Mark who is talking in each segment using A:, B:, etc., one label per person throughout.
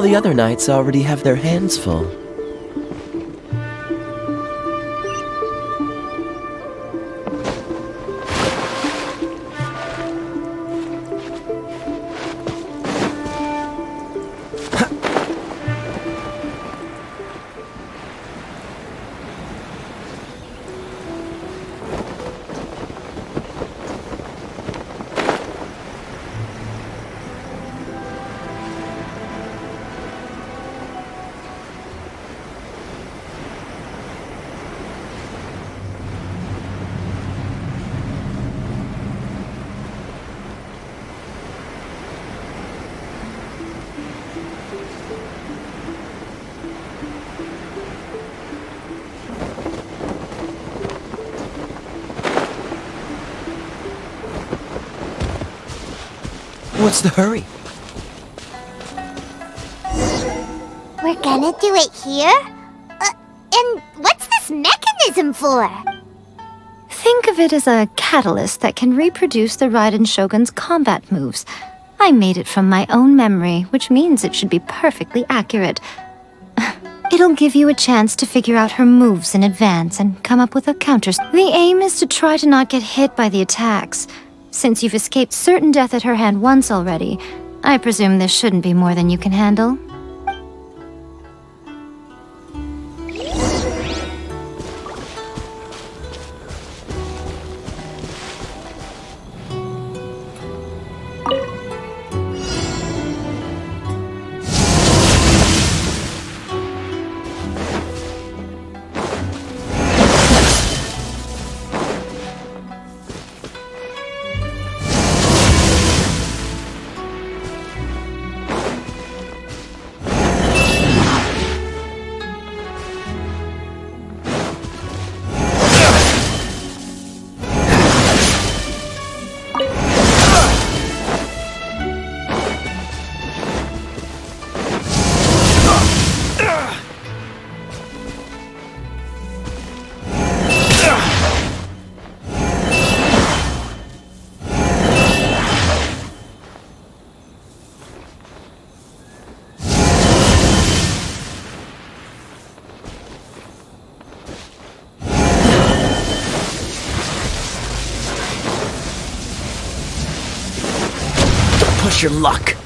A: The other knights already have their hands full. What's the hurry?
B: We're gonna do it here? And what's this mechanism for?
C: Think of it as a catalyst that can reproduce the Raidan Shogun's combat moves. I made it from my own memory, which means it should be perfectly accurate. It'll give you a chance to figure out her moves in advance and come up with a counter. The aim is to try to not get hit by the attacks. Since you've escaped certain death at her hand once already, I presume this shouldn't be more than you can handle.
A: Push your luck.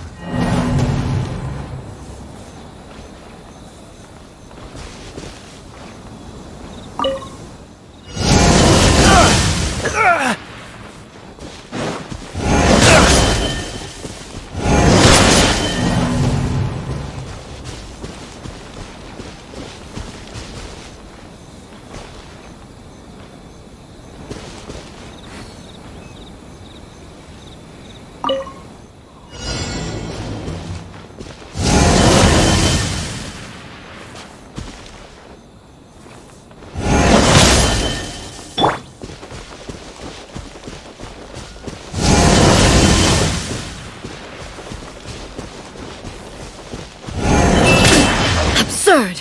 C: Absurd!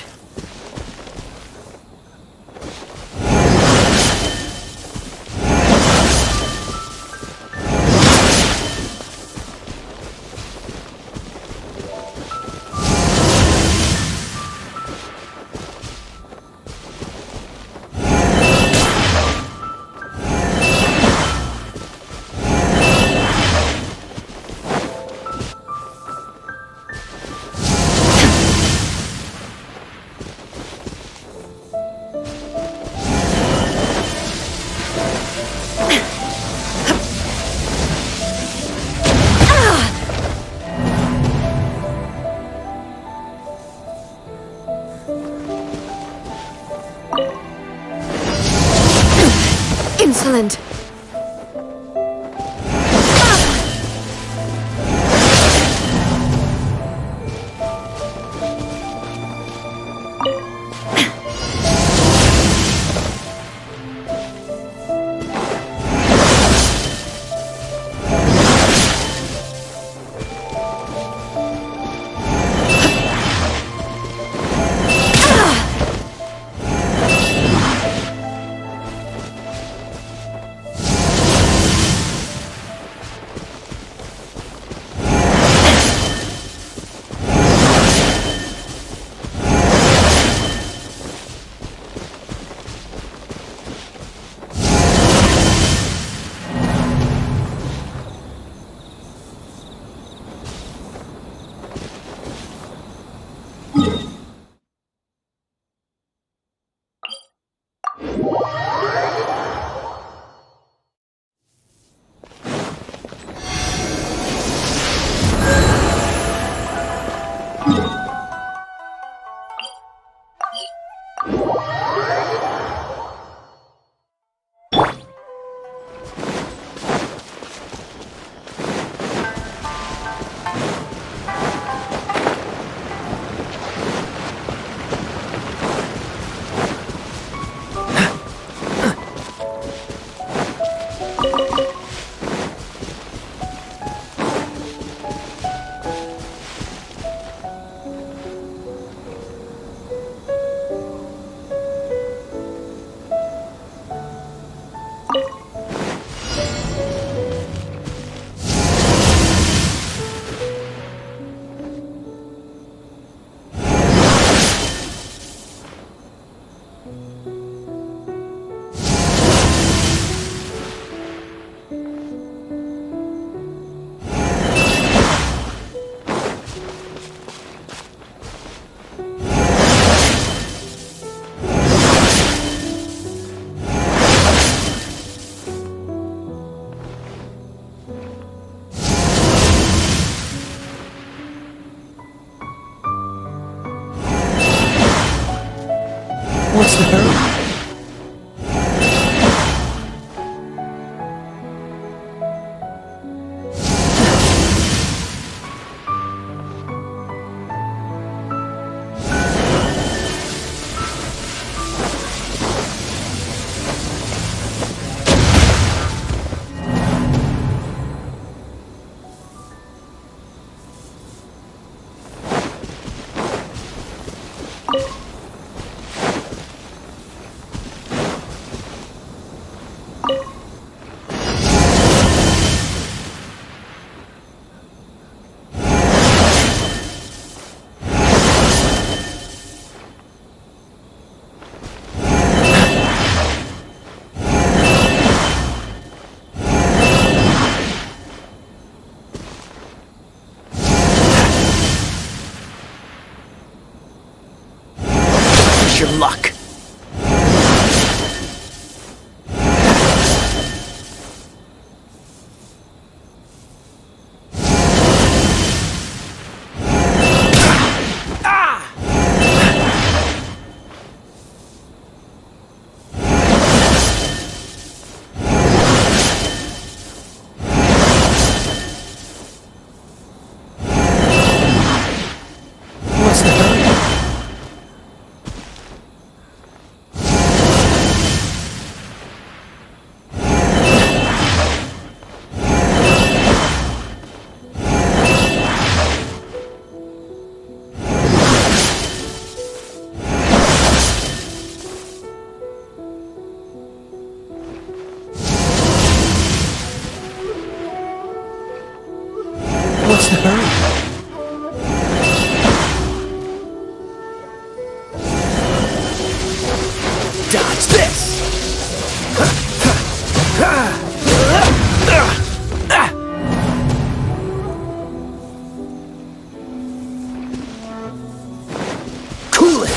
A: What's the hurry? Your luck. What's the hurry? What's the hurry? Dodge this! Cool it!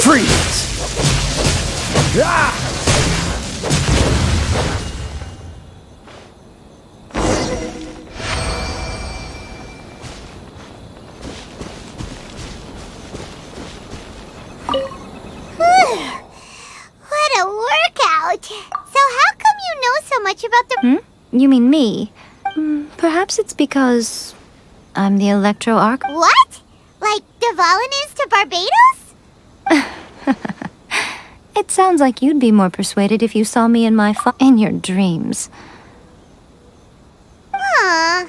A: Freeze! Ah!
B: What a workout! So how come you know so much about the...
C: You mean me? Perhaps it's because I'm the Electro Arc.
B: What? Like Devalin is to Barbados?
C: It sounds like you'd be more persuaded if you saw me in in your dreams.
B: Huh.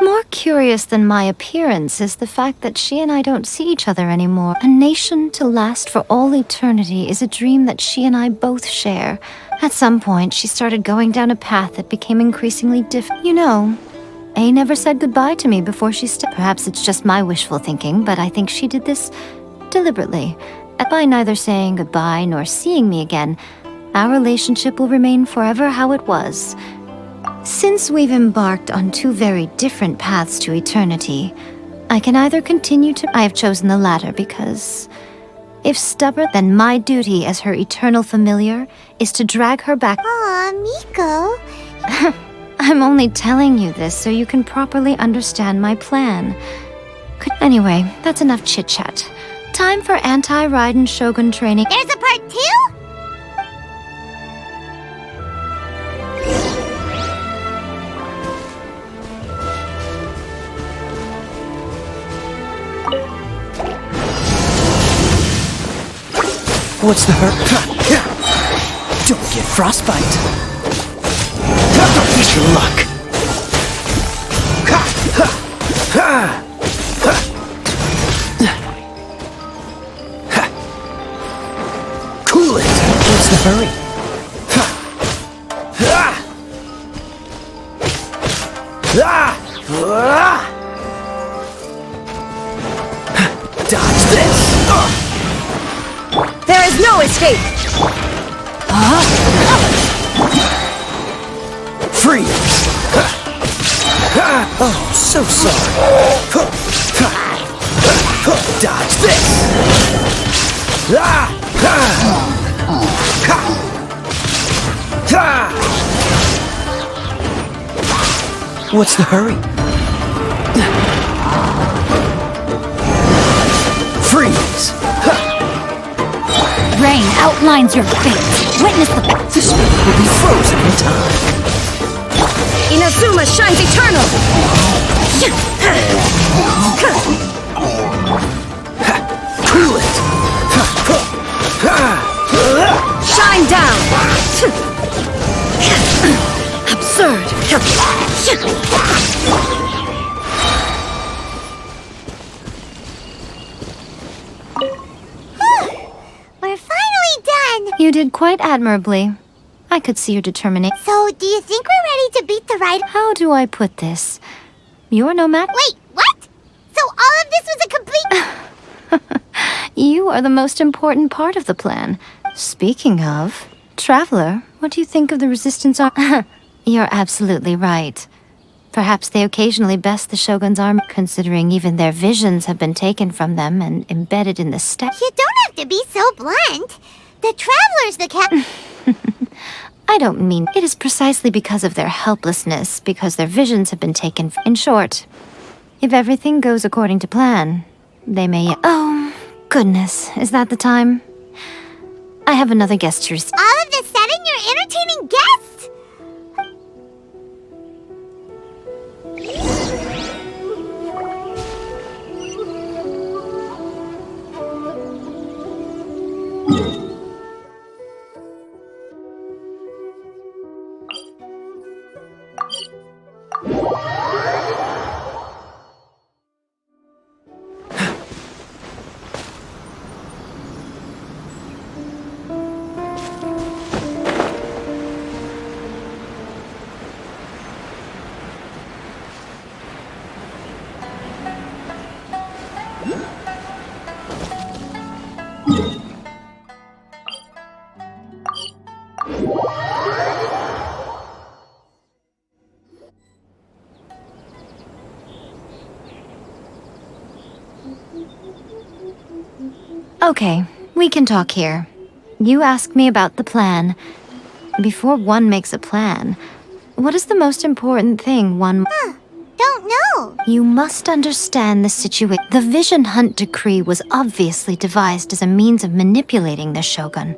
C: More curious than my appearance is the fact that she and I don't see each other anymore. A nation to last for all eternity is a dream that she and I both share. At some point, she started going down a path that became increasingly difficult. You know, A never said goodbye to me before she Perhaps it's just my wishful thinking, but I think she did this deliberately. By neither saying goodbye nor seeing me again, our relationship will remain forever how it was. Since we've embarked on two very different paths to eternity, I can either continue to... I have chosen the latter because... if stubborn, then my duty as her eternal familiar is to drag her back...
B: Aw, Miko.
C: I'm only telling you this so you can properly understand my plan. Anyway, that's enough chit-chat. Time for anti-Raidan Shogun training.
B: There's a part 2?
A: What's the hurt? Don't get frostbite. Don't waste your luck. Cool it. What's the hurry? Dodge this.
D: There is no escape!
A: Freeze! Oh, so sorry. Dodge this! What's the hurry? Freeze!
D: Rain outlines your fate. Witness the
A: This will be frozen in time.
D: Inazuma shines eternal!
A: Cool it!
D: Shine down! Absurd!
B: We're finally done!
C: You did quite admirably. I could see your determination.
B: So, do you think we're ready to beat the Raider?
C: How do I put this? You're no match.
B: Wait, what? So all of this was a complete...
C: You are the most important part of the plan. Speaking of, Traveler, what do you think of the Resistance army? You're absolutely right. Perhaps they occasionally best the Shogun's army, considering even their visions have been taken from them and embedded in the steppe.
B: You don't have to be so blunt. The Traveler's the
C: I don't mean it is precisely because of their helplessness, because their visions have been taken. In short, if everything goes according to plan, they may. Oh, goodness, is that the time? I have another guest to receive.
B: All of the sudden, you're entertaining guests?
C: Okay, we can talk here. You asked me about the plan. Before one makes a plan, what is the most important thing one...
B: Don't know.
C: You must understand the situation. The Vision Hunt Decree was obviously devised as a means of manipulating the Shogun.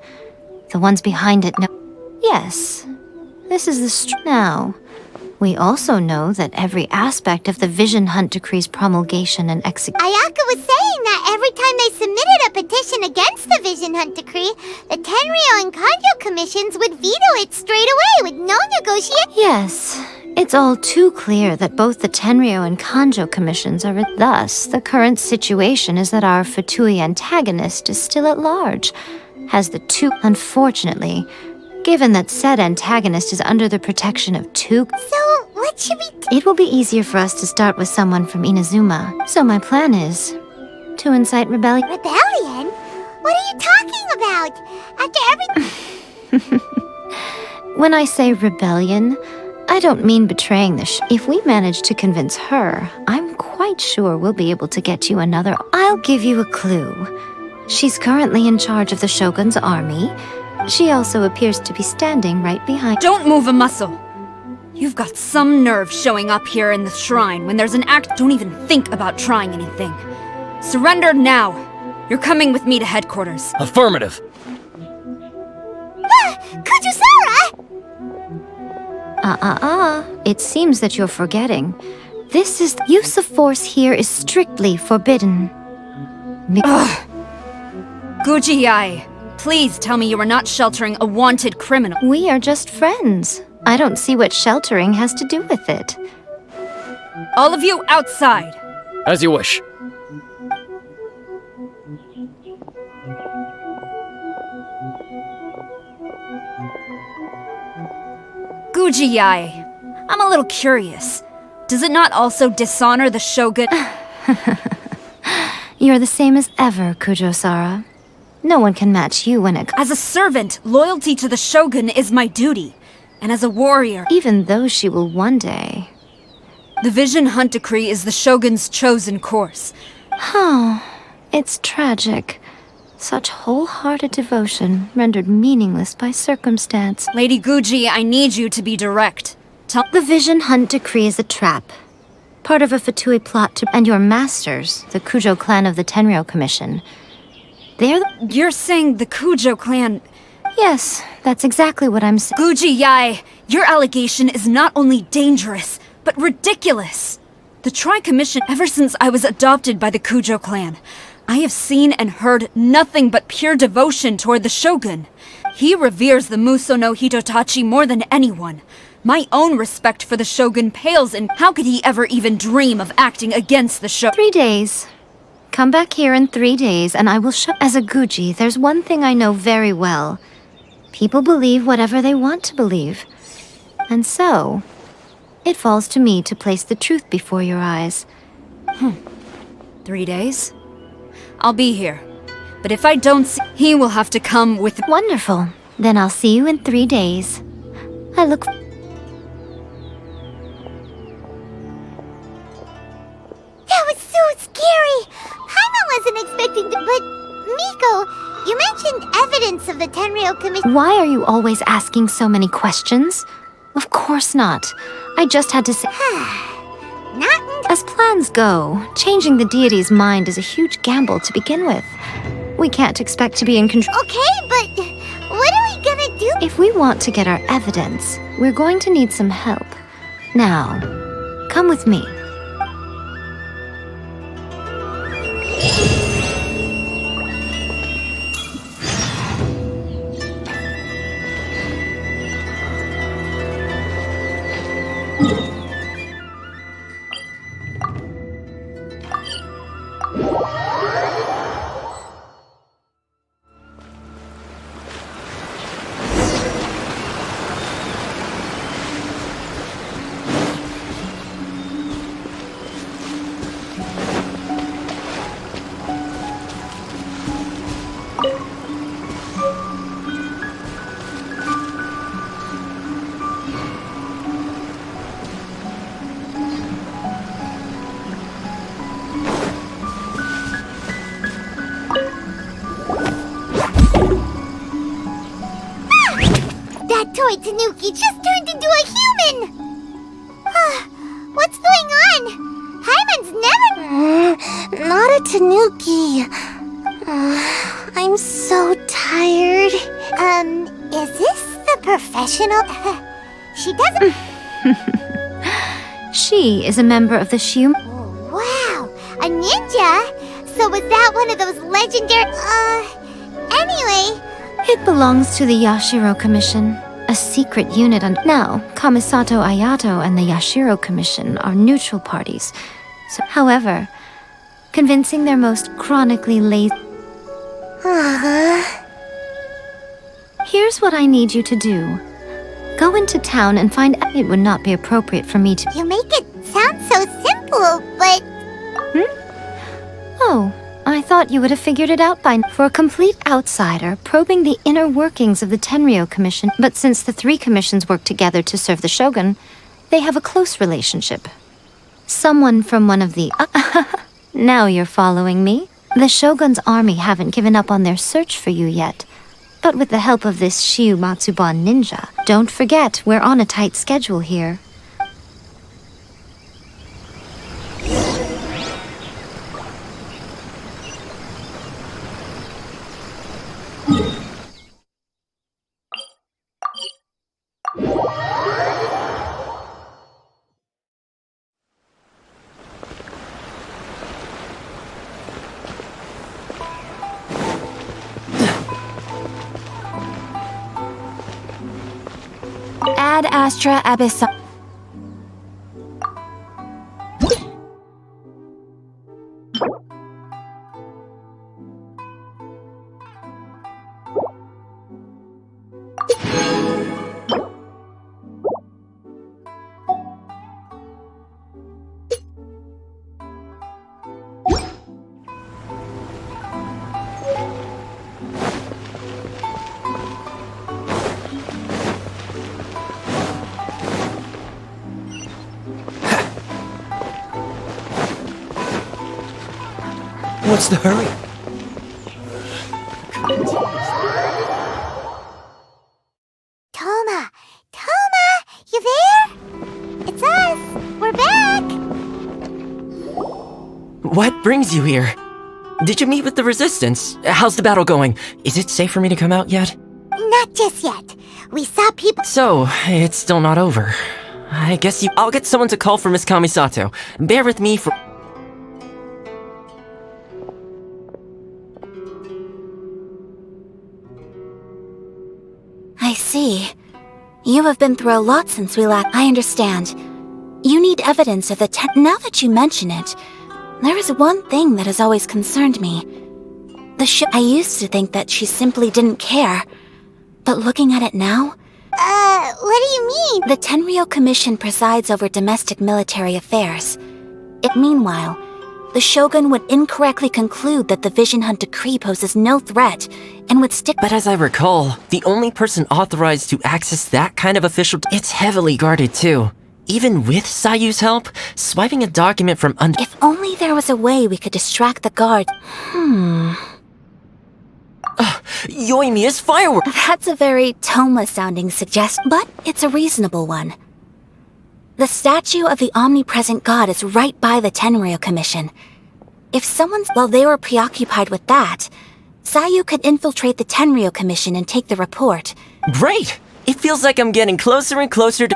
C: The ones behind it know... Yes, this is the... Now, we also know that every aspect of the Vision Hunt Decree's promulgation and execution...
B: Ayaka was saying that every time they submitted a petition against the Vision Hunt Decree, the Tenryou and Kanjo commissions would veto it straight away with no negotiation.
C: Yes, it's all too clear that both the Tenryou and Kanjo commissions are... Thus, the current situation is that our Fatui antagonist is still at large. Has the two... Unfortunately, given that said antagonist is under the protection of two...
B: So, what should we do?
C: It will be easier for us to start with someone from Inazuma. So my plan is to incite rebellion.
B: Rebellion? What are you talking about? After everything...
C: When I say rebellion, I don't mean betraying the If we manage to convince her, I'm quite sure we'll be able to get you another... I'll give you a clue. She's currently in charge of the Shogun's army. She also appears to be standing right behind...
D: Don't move a muscle! You've got some nerve showing up here in the shrine when there's an act. Don't even think about trying anything. Surrender now! You're coming with me to headquarters.
A: Affirmative.
B: Kujusara!
C: It seems that you're forgetting. This is... Use of force here is strictly forbidden.
D: Gujiai, Please tell me you are not sheltering a wanted criminal.
C: We are just friends. I don't see what sheltering has to do with it.
D: All of you outside.
E: As you wish.
D: Gujiyai, I'm a little curious. Does it not also dishonor the shogun?
C: You're the same as ever, Kujo-Sara. No one can match you when it...
D: As a servant, loyalty to the shogun is my duty. And as a warrior...
C: Even though she will one day...
D: The Vision Hunt Decree is the shogun's chosen course.
C: Oh, it's tragic. Such wholehearted devotion rendered meaningless by circumstance.
D: Lady Guji, I need you to be direct. Tell...
C: The Vision Hunt Decree is a trap. Part of a Fatui plot to... And your masters, the Kujo clan of the Tenryou Commission. They're the...
D: You're saying the Kujo clan...
C: Yes, that's exactly what I'm saying.
D: Gujiyai, your allegation is not only dangerous, but ridiculous. The Tri-Commission, ever since I was adopted by the Kujo clan, I have seen and heard nothing but pure devotion toward the shogun. He reveres the Muso no Hitotachi more than anyone. My own respect for the shogun pales in... How could he ever even dream of acting against the shogun?
C: 3 days. Come back here in 3 days and I will show... As a Guji, there's one thing I know very well. People believe whatever they want to believe. And so, it falls to me to place the truth before your eyes.
D: 3 days? I'll be here. But if I don't see... He will have to come with...
C: Wonderful. Then I'll see you in 3 days. I look...
B: That was so scary! Paimon wasn't expecting to, but... Miko, you mentioned evidence of the Tenryou Commission...
C: Why are you always asking so many questions? Of course not. I just had to say... As plans go, changing the deity's mind is a huge gamble to begin with. We can't expect to be in control...
B: Okay, but... What are we gonna do?
C: If we want to get our evidence, we're going to need some help. Now, come with me.
B: Toy Tanuki just turned into a human! What's going on? Hyman's never... not a Tanuki. I'm so tired. Is this the professional? She doesn't...
C: She is a member of the Shium...
B: Wow, a ninja? So was that one of those legendary... Anyway...
C: It belongs to the Yashiro Commission. A secret unit on... Now, Kamisato Ayato and the Yashiro Commission are neutral parties. So, however, convincing their most chronically lazy... Here's what I need you to do. Go into town and find... It would not be appropriate for me to...
B: You make it sound so simple, but...
C: Oh, I thought you would have figured it out by now. For a complete outsider, probing the inner workings of the Tenryou Commission, but since the 3 commissions work together to serve the Shogun, they have a close relationship. Someone from one of the... Now you're following me? The Shogun's army haven't given up on their search for you yet. But with the help of this Shiu Matsuban ninja, don't forget, we're on a tight schedule here. Astra Abyss.
A: What's the hurry?
B: Toma! Toma! You there? It's us! We're back!
E: What brings you here? Did you meet with the Resistance? How's the battle going? Is it safe for me to come out yet?
B: Not just yet. We saw people.
E: So, it's still not over. I guess I'll get someone to call for Miss Kamisato. Bear with me for...
C: I see. You have been through a lot since we last... I understand. You need evidence of the Now that you mention it, there is one thing that has always concerned me. I used to think that she simply didn't care. But looking at it now...
B: What do you mean?
C: The Tenryou Commission presides over domestic military affairs. Meanwhile, the Shogun would incorrectly conclude that the Vision Hunt Decree poses no threat, and would stick...
E: But as I recall, the only person authorized to access that kind of official... It's heavily guarded too. Even with Sayu's help, swiping a document from under...
C: If only there was a way we could distract the guard...
E: Yoimiya's firework!
C: That's a very Toma-sounding suggestion, but it's a reasonable one. The statue of the omnipresent god is right by the Tenryou Commission. If while they were preoccupied with that, Sayu could infiltrate the Tenryou Commission and take the report.
E: Great! It feels like I'm getting closer and closer to...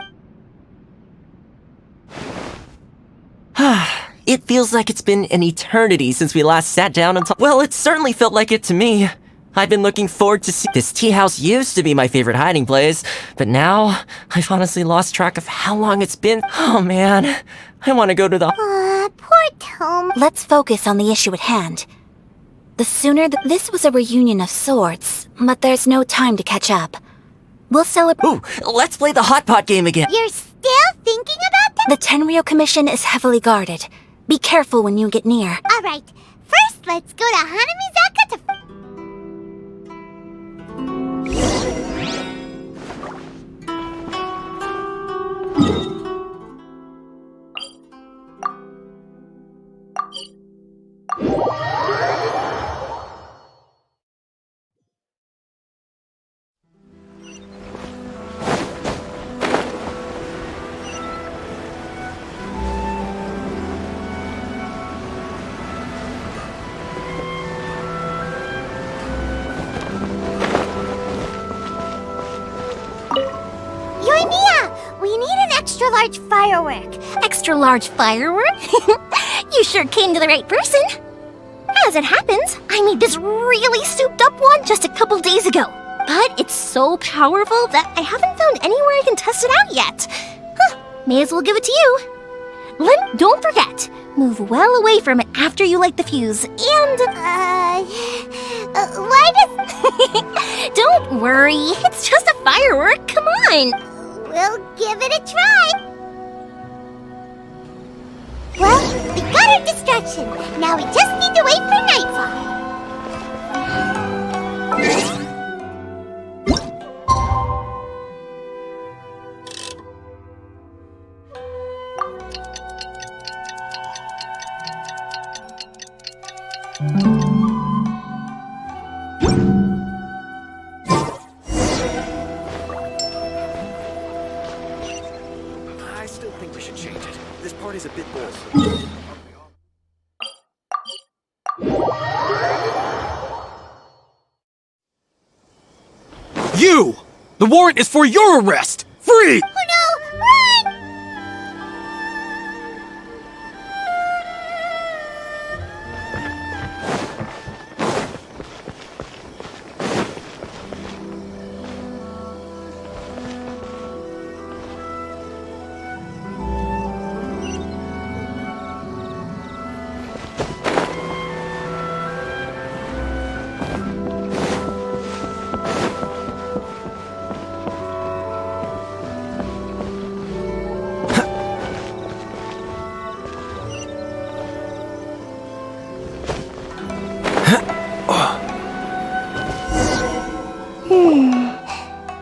E: It feels like it's been an eternity since we last sat down and talked. Well, it certainly felt like it to me. I've been looking forward to see... This tea house used to be my favorite hiding place, but now I've honestly lost track of how long it's been. Oh man, I want to go to the...
B: Poor Tom.
C: Let's focus on the issue at hand. The sooner this was a reunion of sorts, but there's no time to catch up. We'll celebrate...
E: Ooh, let's play the hot pot game again.
B: You're still thinking about that?
C: The Tenryou Commission is heavily guarded. Be careful when you get near.
B: Alright, first let's go to Hanamizaka to... Extra-large firework.
C: Extra-large firework? You sure came to the right person. As it happens, I made this really souped-up one just a couple days ago. But it's so powerful that I haven't found anywhere I can test it out yet. May as well give it to you. Don't forget, move well away from it after you light the fuse, and...
B: why does...
C: Don't worry, it's just a firework, come on!
B: We'll give it a try. Well, we got our distraction. Now we just need to wait for nightfall.
A: A bit bold. You! The warrant is for your arrest! Free!
B: Oh no! Run!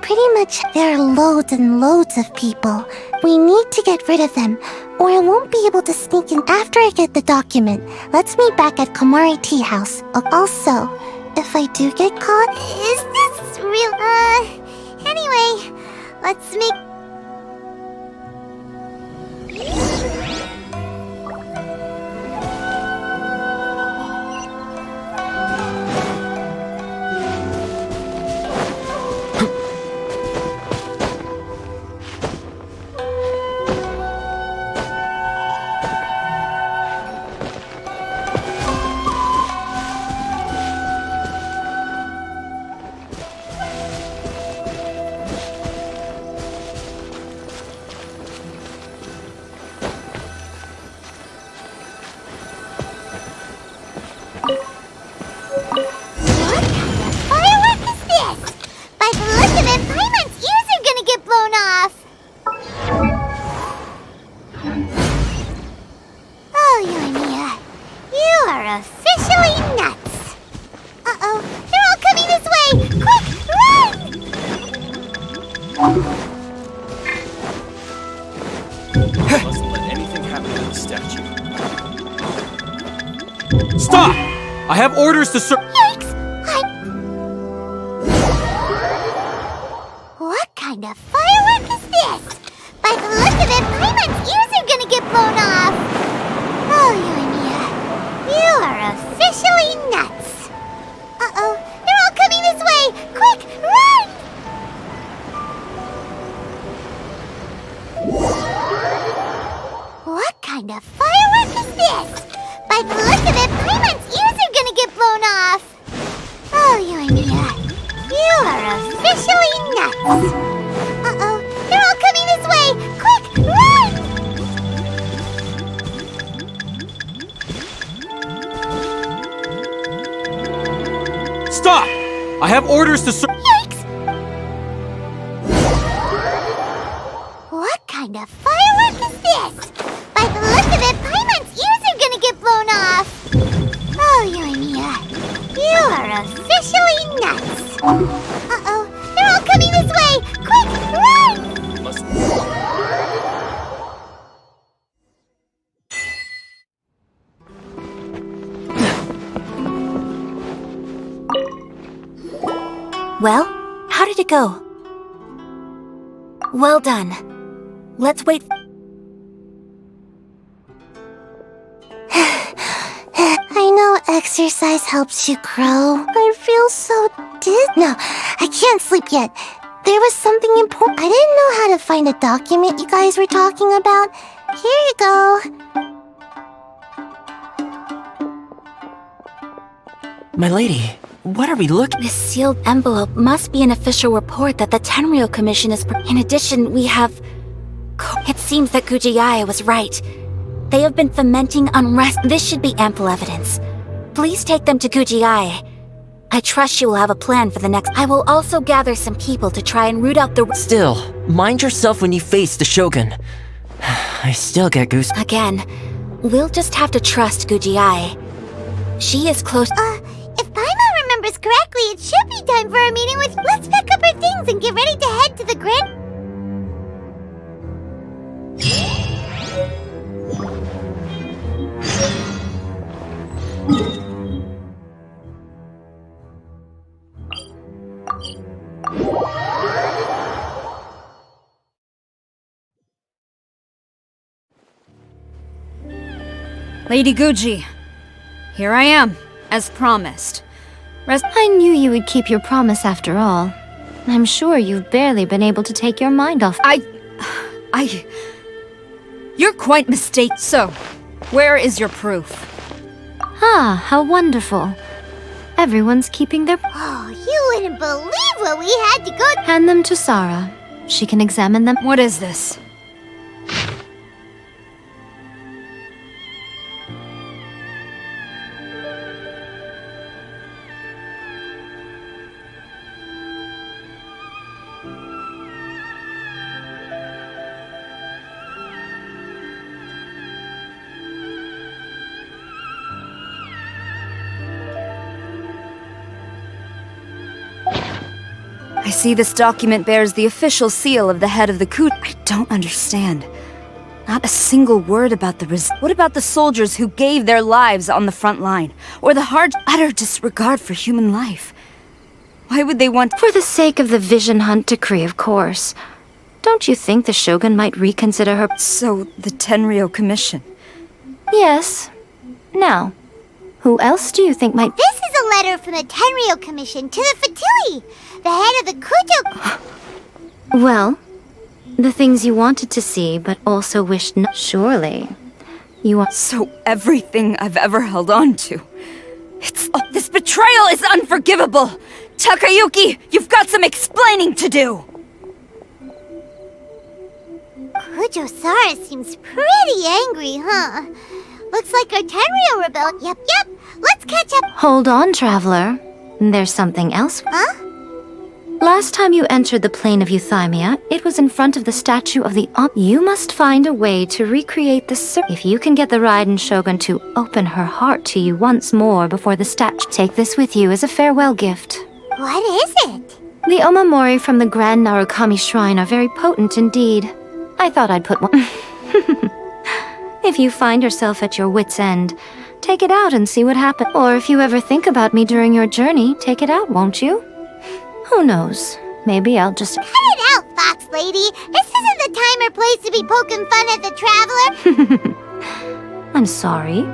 B: Pretty much, there are loads and loads of people. We need to get rid of them, or I won't be able to sneak in after I get the document. Let's meet back at Komari Tea House. Also, if I do get caught... Is this real? Anyway, let's make...
F: Stop! I have orders to search.
B: Yikes! What kind of firework is this? By the look of it, Paimon's ears are gonna get blown off! Oh, Yoimiya, you are officially nuts! Uh-oh, they're all coming this way! Quick, run! What kind of firework is this? By the look of it, Paimon's ears are gonna get blown off! Oh, Yoimiya, you are officially nuts! Uh-oh, they're all coming this way! Quick, run!
F: Stop! I have orders to search.
B: Yikes! What kind of firework is this? By the look of it, Paimon's ears are gonna get blown off! Oh, Yoimiya, you are officially nuts! Uh-oh, they're all coming this way! Quick, run!
G: Well, how did it go? Well done. Let's wait.
B: I know exercise helps you grow. I feel so No, I can't sleep yet. There was something important. I didn't know how to find a document you guys were talking about. Here you go.
E: My lady, what are we looking?
G: This sealed envelope must be an official report that the Tenryou Commission is. In addition, we have. It seems that Kujiai was right. They have been fomenting unrest. This should be ample evidence. Please take them to Kujiai. I trust she will have a plan for the next. I will also gather some people to try and root out the.
E: Still, mind yourself when you face the Shogun. I still get goose.
G: Again, we'll just have to trust Kujiai. She is close.
B: If Paimon remembers correctly, it should be time for a meeting with. Let's pack up our things and get ready to head to the grand.
D: Lady Guji, here I am, as promised.
C: I knew you would keep your promise after all. I'm sure you've barely been able to take your mind off.
D: You're quite mistaken. So, where is your proof?
C: Ah, how wonderful. Everyone's keeping their...
B: Oh, you wouldn't believe what we had to go.
C: Hand them to Sarah. She can examine them.
D: What is this? I see this document bears the official seal of the head of the coup. I don't understand. Not a single word about the What about the soldiers who gave their lives on the front line? Or the utter disregard for human life? Why would they want—
C: For the sake of the Vision Hunt decree, of course. Don't you think the Shogun might reconsider her—
D: So, the Tenryou Commission?
C: Yes. Now, who else do you think might—
B: This is a letter from the Tenryou Commission to the Fatui, the head of the Kujo.
C: Well, the things you wanted to see, but also wished not— Surely, you want—
D: So everything I've ever held on to. This betrayal is unforgivable! Takayuki, you've got some explaining to do!
B: Kujo-Sara seems pretty angry, huh? Looks like our Tenryou rebelled. Yep. Let's catch up.
C: Hold on, traveler. There's something else.
B: Huh?
C: Last time you entered the plane of Euthymia, it was in front of the statue of the You must find a way to recreate the If you can get the Raidan Shogun to open her heart to you once more before the statue— Take this with you as a farewell gift.
B: What is it?
C: The omamori from the Grand Narukami Shrine are very potent indeed. I thought I'd put one— If you find yourself at your wit's end, take it out and see what happens. Or if you ever think about me during your journey, take it out, won't you? Who knows? Maybe I'll just—
B: Cut it out, Fox Lady! This isn't the time or place to be poking fun at the traveler!
C: I'm sorry.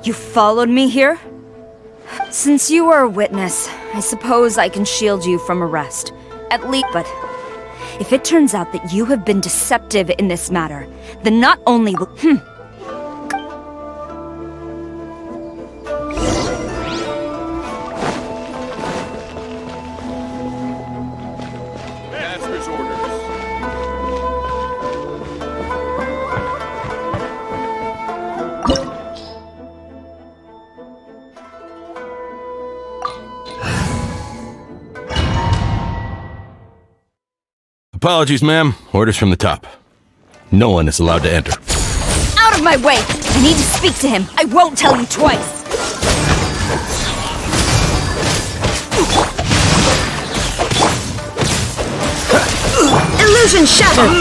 D: You followed me here? Since you are a witness, I suppose I can shield you from arrest. At least, but if it turns out that you have been deceptive in this matter, then not only will—
F: Master's orders.
H: Apologies, ma'am. Orders from the top. No one is allowed to enter.
D: Out of my way! I need to speak to him. I won't tell you twice. Illusion shattered!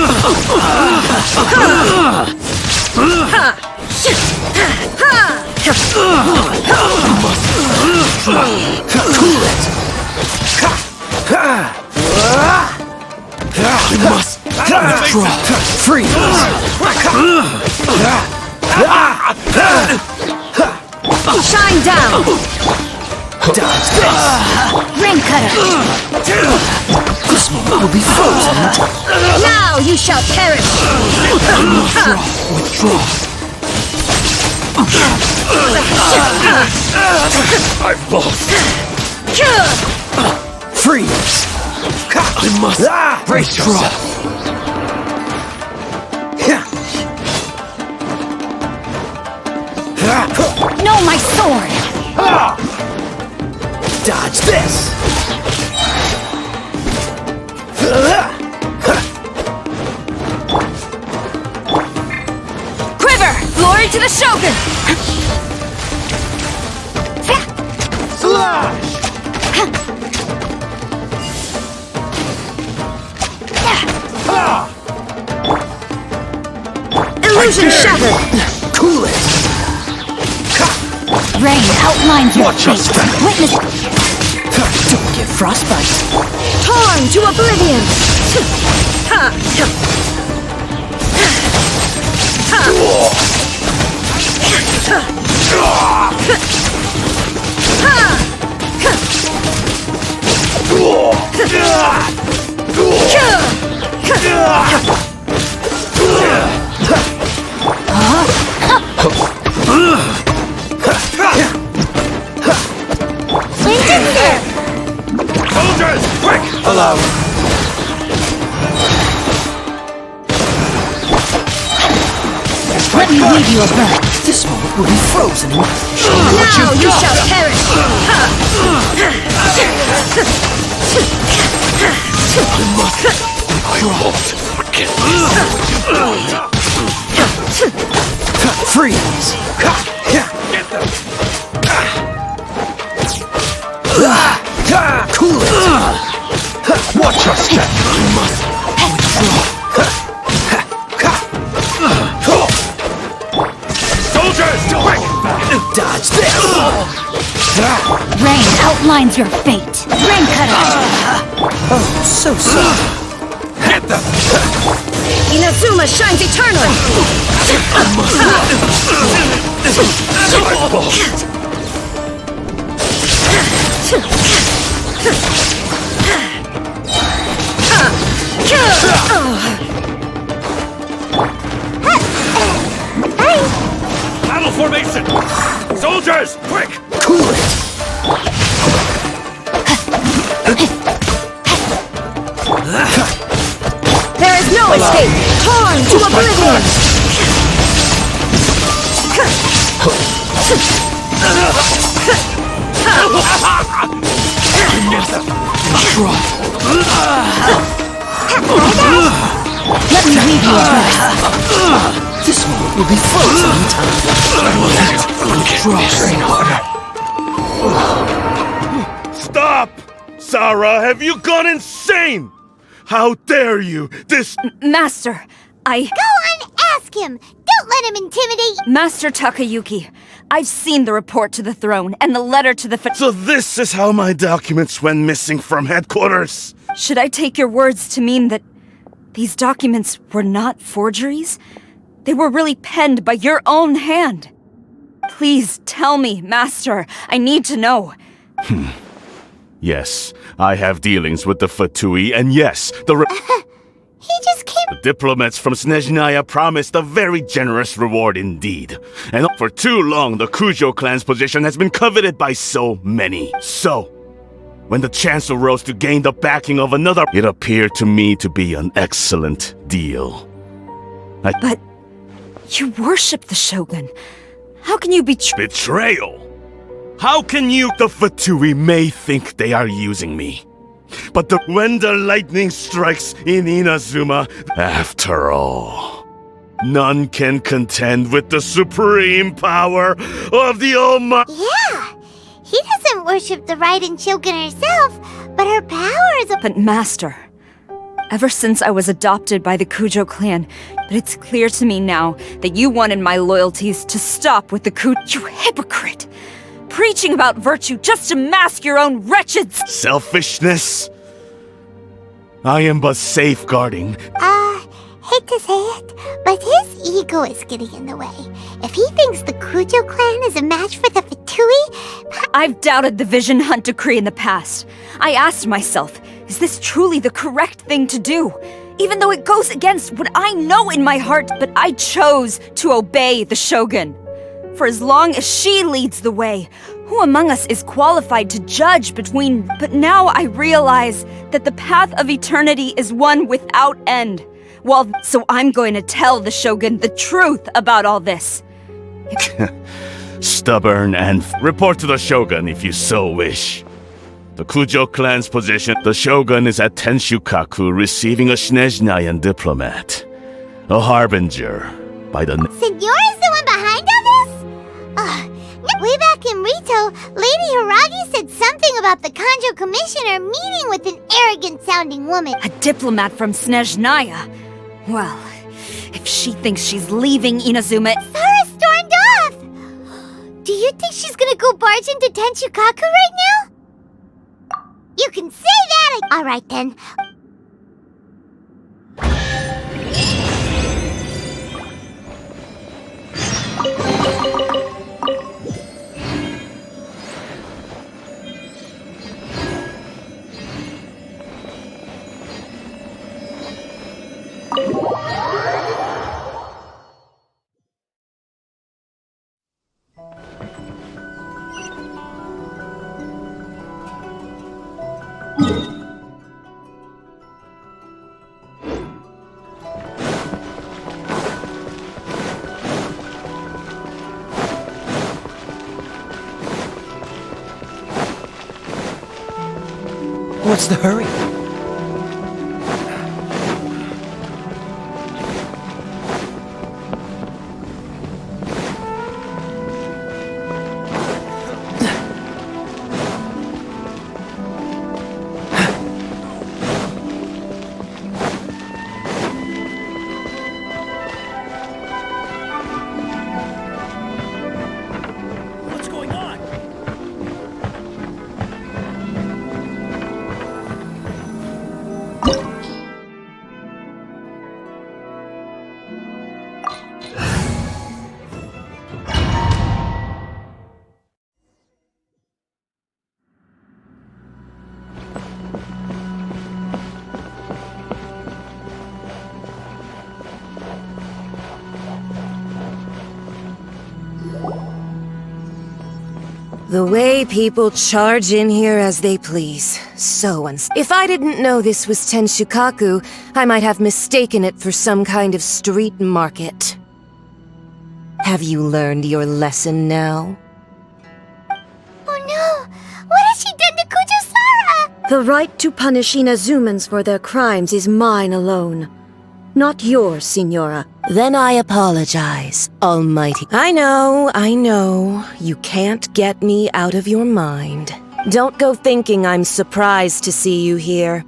A: Cool it! You must withdraw. Freeze!
D: Shine down!
A: Dodge this!
D: Rain cutter!
A: This moment will be frozen.
D: Now you shall perish!
A: Withdraw.
F: I've lost.
A: Freeze! I must
F: Brace yourself.
D: No, my sword!
A: Dodge this!
D: Quiver! Glory to the Shogun!
A: Slash!
D: Illusion shattered!
A: Cool it!
D: Rain outlines your
F: Watch your
D: fate.
F: step.
D: Witness
A: Don't get frostbite!
D: torn to oblivion!
F: Soldiers, quick!
A: Allow. me read your birth. This moment will be frozen in...
D: Now you shall perish!
A: Freeze! Cool it! Watch your step! You must withdraw.
F: Soldiers! Quick!
A: Dodge this!
D: Rain outlines your fate. Rain cutter!
A: Oh, so sorry.
F: Get them!
D: Inazuma shines eternally!
F: Battle formation! Soldiers! Quick!
A: Cool it!
D: There is no escape! Torn to oblivion!
A: Let me read your birth. This moment will be frozen in time. Withdraw.
F: Stop! Sarah, have you gone insane? How dare you! This...
D: Master,
B: Go on, ask him! Don't let him intimidate...
D: Master Takayuki, I've seen the report to the throne and the letter to the
F: So this is how my documents went missing from headquarters?
D: Should I take your words to mean that these documents were not forgeries? They were really penned by your own hand. Please tell me, Master. I need to know.
F: Yes, I have dealings with the Fatui, and yes,
B: He just came...
F: the diplomats from Snezhnaya promised a very generous reward indeed. And for too long, the Kujo clan's position has been coveted by so many. So, when the chance arose to gain the backing of another, it appeared to me to be an excellent deal.
D: But you worship the Shogun. How can you betray...
F: Betrayal? How can you, the Fatui, may think they are using me? But when the lightning strikes in Inazuma, after all, none can contend with the supreme power of the Almighty.
B: Yeah! He doesn't worship the Raidan Shogun herself, but her power is a...
D: But Master, ever since I was adopted by the Kujo clan, but it's clear to me now that you wanted my loyalties to stop with the You hypocrite! Preaching about virtue just to mask your own wretched...
F: Selfishness? I am but safeguarding.
B: Hate to say it, but his ego is getting in the way. If he thinks the Kujo clan is a match for the Fatui...
D: I've doubted the Vision Hunt decree in the past. I asked myself, is this truly the correct thing to do? Even though it goes against what I know in my heart, but I chose to obey the Shogun. For as long as she leads the way, who among us is qualified to judge between... But now I realize that the path of eternity is one without end. So I'm going to tell the Shogun the truth about all this.
F: Stubborn and... Report to the Shogun if you so wish. The Kujo clan's position, the Shogun is at Tenshukaku receiving a Snezhnayan diplomat. A harbinger by the...
B: Senyora's the one behind all this? Way back in Rito, Lady Hiragi said something about the Kanjo Commissioner meeting with an arrogant-sounding woman.
D: A diplomat from Snezhnaya. Well, if she thinks she's leaving Inazuma...
B: Sarah stormed off! Do you think she's gonna go barge into Tenshukaku right now? You can say that! Alright then.
A: What's the hurry? What's going on?
I: The way people charge in here as they please. So If I didn't know this was Tenshukaku, I might have mistaken it for some kind of street market. Have you learned your lesson now?
B: Oh no! What has she done to Kujusara?
J: The right to punish Inazumans for their crimes is mine alone. Not yours, Signora.
I: Then I apologize, Almighty. I know. You can't get me out of your mind. Don't go thinking I'm surprised to see you here.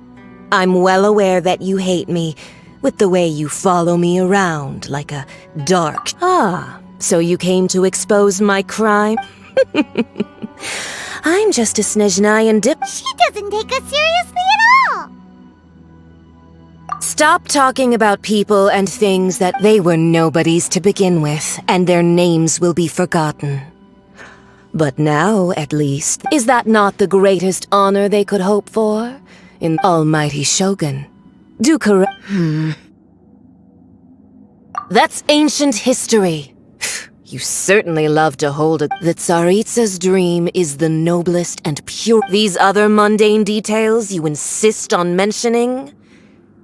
I: I'm well aware that you hate me, with the way you follow me around like a dark... so you came to expose my crime? I'm just a Snezhnayan dip...
B: She doesn't take us seriously at all!
I: Stop talking about people and things that they were nobodies to begin with, and their names will be forgotten. But now, at least, is that not the greatest honor they could hope for? In Almighty Shogun. Do correct. That's ancient history. You certainly love to hold it. The Tsaritsa's dream is the noblest and pure. These other mundane details you insist on mentioning?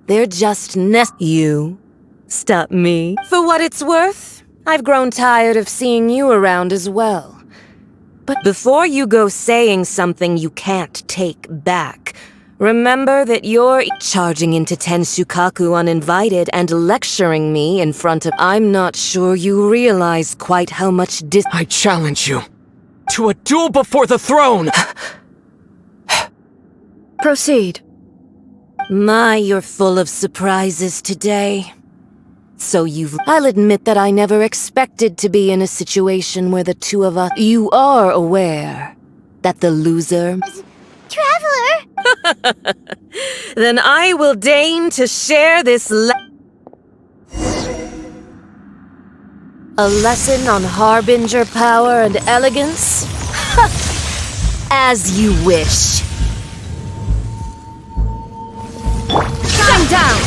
I: They're just You stop me. For what it's worth, I've grown tired of seeing you around as well. But before you go saying something you can't take back, remember that you're charging into Tenshukaku uninvited and lecturing me in front of... I'm not sure you realize quite how much
A: I challenge you to a duel before the throne!
J: Proceed.
I: My, you're full of surprises today. I'll admit that I never expected to be in a situation where the two of us... You are aware that the loser...
B: Traveler!
I: Then I will deign to share this a lesson on harbinger power and elegance? As you wish.
D: Stand down!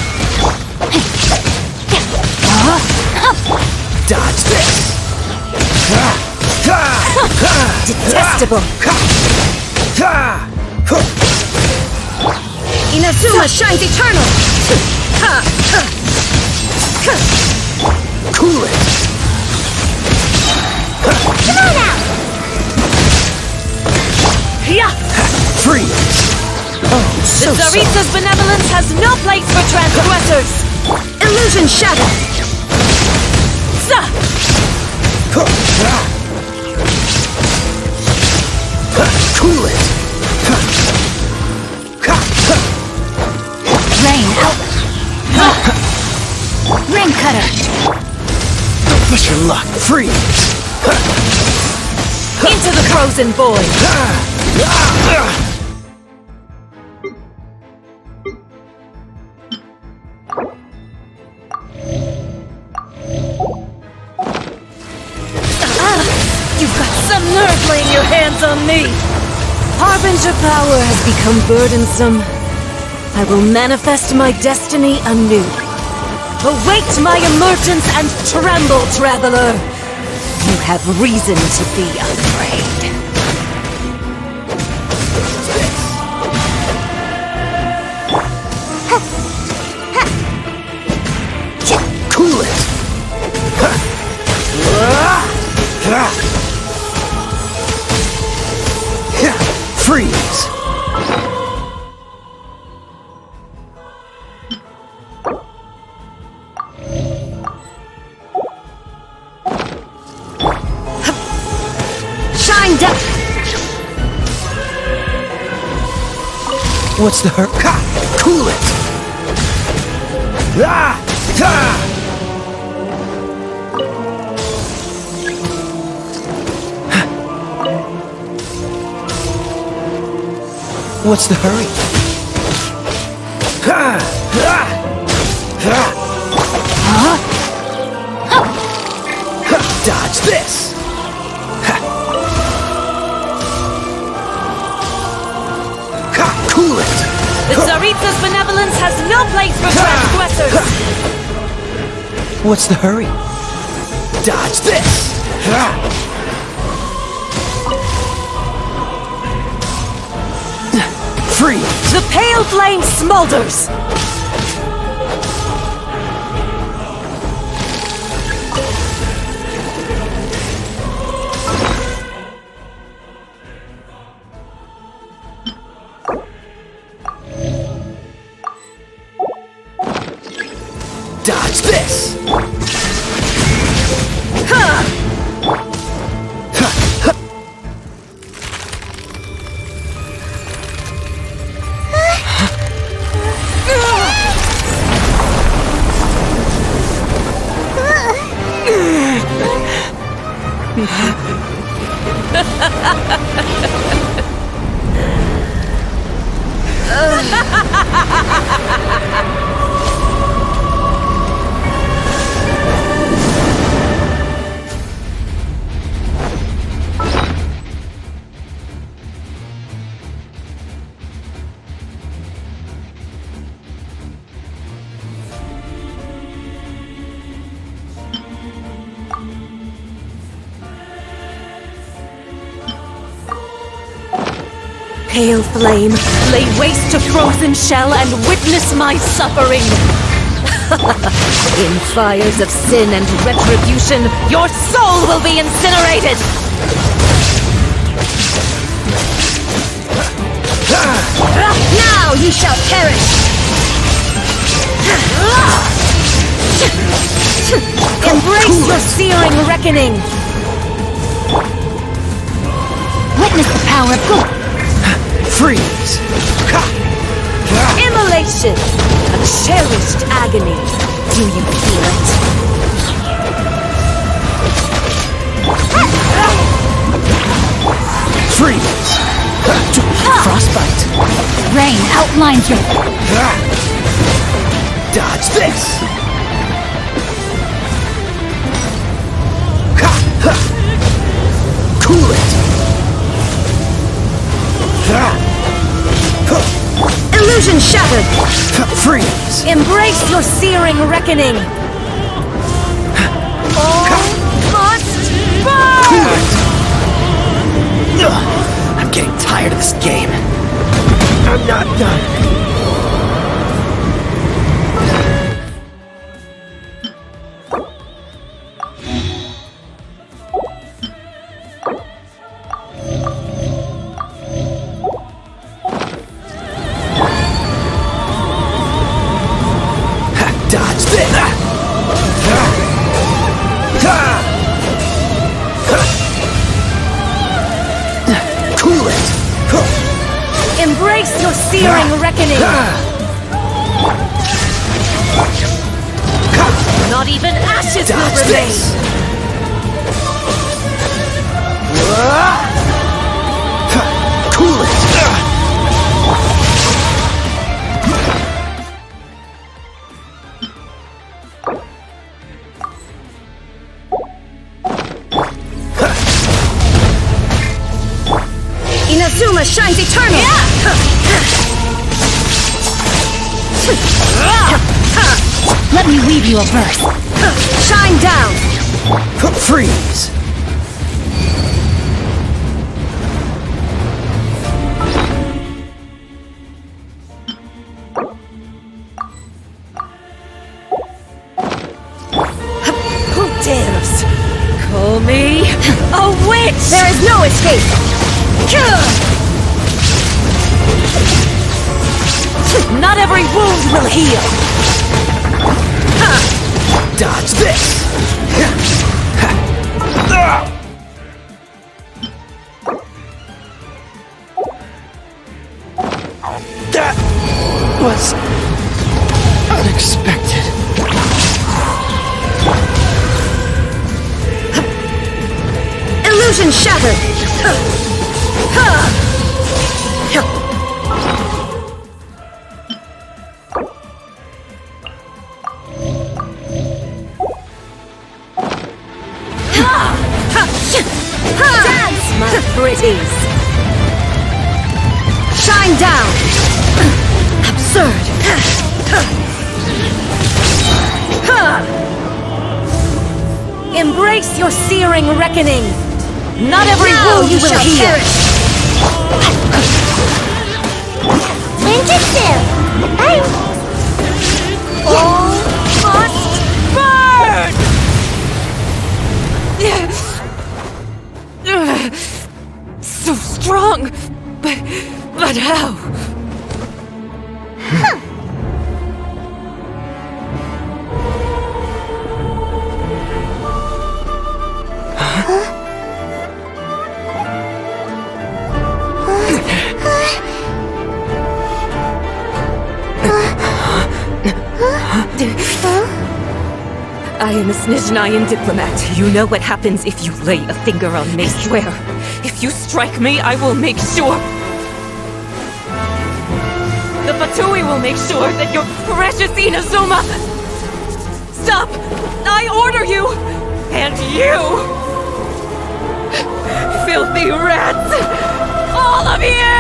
A: Dodge this!
I: Detestable!
J: Inazuma shines eternal!
A: Cool it!
B: Come on out!
A: Freeze! Oh, so
I: The Tsaritsa's benevolence has no place for transgressors!
J: Illusion shattered!
A: Cool it!
C: Rain out. Rain cutter.
A: Don't push your luck! Freeze!
I: Into the frozen void! You've got some nerve laying your hands on me! Harbinger power has become burdensome. I will manifest my destiny anew. Await my emergence and tremble, traveler! You have reason to be afraid.
A: Cool it! Freeze! What's the hurt? Ha! Cool it! Ah! Ah! What's the hurry? Ha! Ah! Ah! Huh? Ha! Dodge this! Ha! Ha! Cool it!
I: The Tsaritsa's benevolence has no place for transgressors!
A: What's the hurry? Dodge this! Ha! Freeze!
I: The pale flame smolders!
A: Dodge this!
I: Pale flame, lay waste to frozen shell and witness my suffering! In fires of sin and retribution, your soul will be incinerated!
J: Now ye shall perish!
I: Embrace your searing reckoning!
C: Witness the power of good.
A: Freeze!
I: Immolation! A cherished agony. Do you feel it?
A: Freeze! Frostbite!
C: Rain outlines your...
A: Dodge this! Cool it!
J: Illusion shattered!
A: Freeze!
I: Embrace your searing reckoning! All must burn!
A: I'm getting tired of this game. I'm not done. Dodge this! Cool it!
I: Embrace your searing reckoning! Not even ashes will
A: Dodge
I: remain!
A: this! Cool it!
J: Inazuma shines eternal!
C: Let me weave you a verse.
J: Shine down!
A: Freeze!
I: Who dares call me a witch?
J: There is no escape!
I: Not every wound will heal!
A: Dodge this! was unexpected.
J: Illusion shattered!
I: Dance, my pretties!
J: Shine down! Absurd!
I: Embrace your searing reckoning! Not every
J: Now
I: wound
J: you
I: will
J: shall
I: heal!
J: perish!
B: Ninjutsu!
I: All must burn! So strong! But how? I am a Snezhnayan diplomat. You know what happens if you lay a finger on me. Swear, if you strike me, I will make sure... The Fatui will make sure that your precious Inazuma... Stop! I order you! And you! Filthy rats! All of you!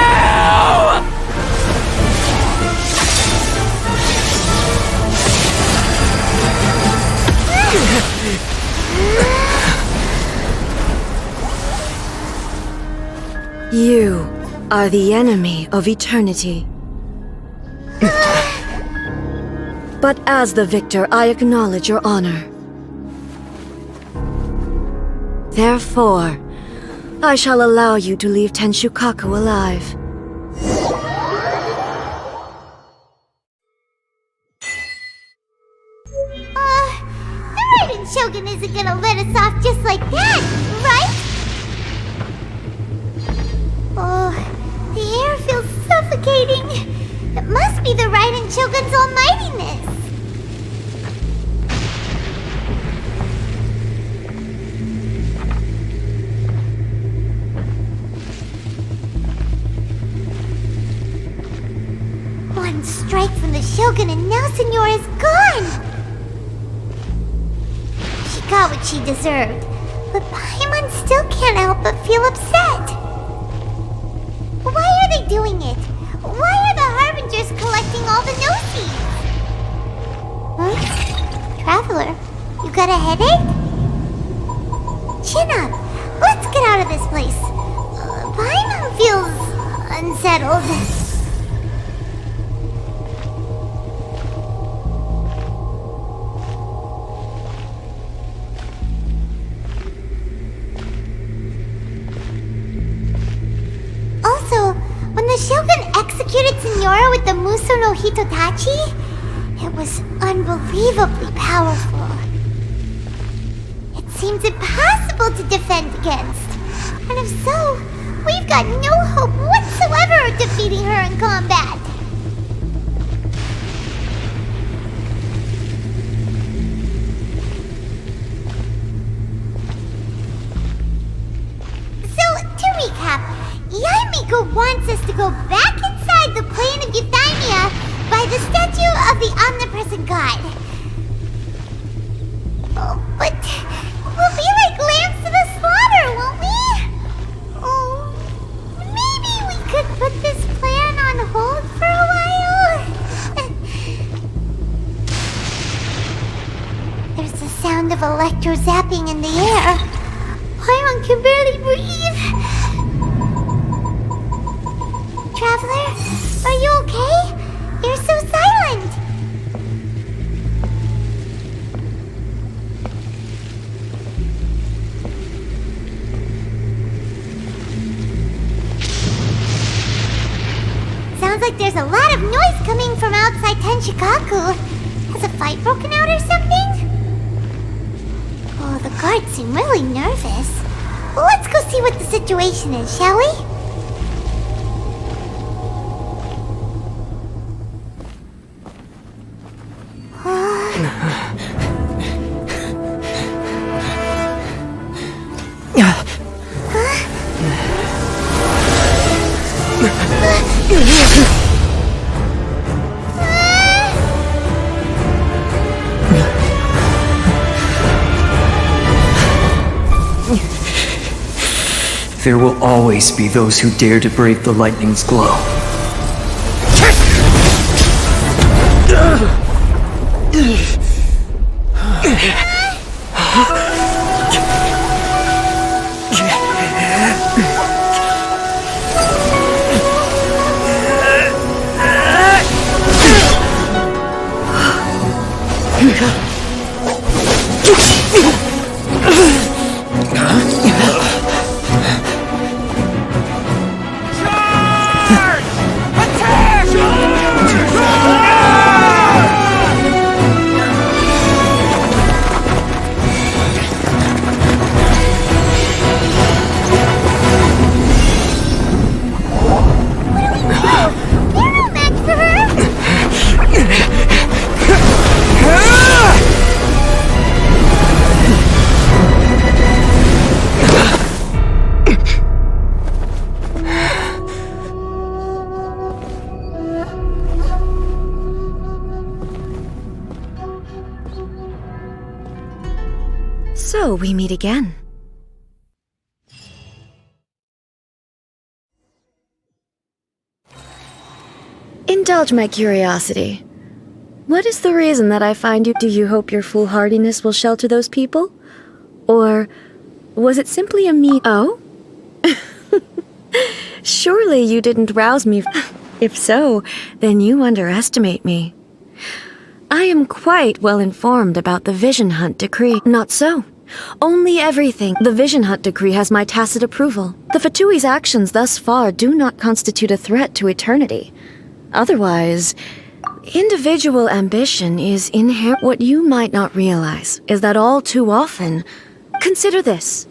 J: You are the enemy of eternity. But as the victor, I acknowledge your honor. Therefore, I shall allow you to leave Tenshukaku alive.
B: The Raiden Shogun isn't gonna let us off just like that, right? Oh, the air feels suffocating. It must be the Raiden Shogun's almightiness. One strike from the Shogun and now Sinyora's gone! She got what she deserved, but Paimon still can't help but feel upset. Why are they doing it? Why are the Harbingers collecting all the no-seeds? Huh? Traveler, you got a headache? Chin up. Let's get out of this place. Paimon feels unsettled. Also, when the Shogun executed Signora with the Muso no Hitotachi, it was unbelievably powerful. It seems impossible to defend against. And if so, we've got no hope whatsoever of defeating her in combat. So, to recap, Yaemiko wants us to go back inside the plane of Euthymia by the statue of the omnipresent god. Oh, but we'll be like lambs to the slaughter, won't we? Oh, maybe we could put this plan on hold for a while? There's the sound of electro-zapping in the air. Paimon can barely breathe. Traveler, are you okay? You're so silent. Sounds like there's a lot of noise coming from outside Tenshukaku. Has a fight broken out or something? Oh, the guards seem really nervous. Well, let's go see what the situation is, shall we?
A: There will always be those who dare to brave the lightning's glow.
J: So we meet again. Indulge my curiosity. What is the reason that I find you? Do you hope your foolhardiness will shelter those people? Or was it simply a Oh? Surely you didn't rouse me. If so, then you underestimate me. I am quite well informed about the Vision Hunt Decree. Not so. Only everything. The Vision Hunt Decree has my tacit approval. The Fatui's actions thus far do not constitute a threat to eternity. Otherwise, individual ambition is inherent. What you might not realize is that all too often, consider this,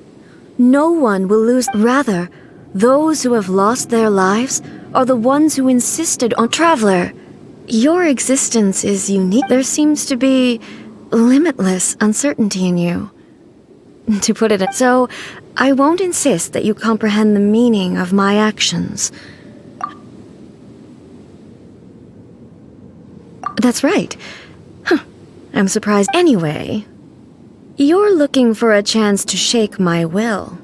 J: no one will lose. Rather, those who have lost their lives are the ones who insisted on. Traveler, your existence is unique. There seems to be limitless uncertainty in you. To put it so, I won't insist that you comprehend the meaning of my actions. That's right. I'm surprised. Anyway, you're looking for a chance to shake my will.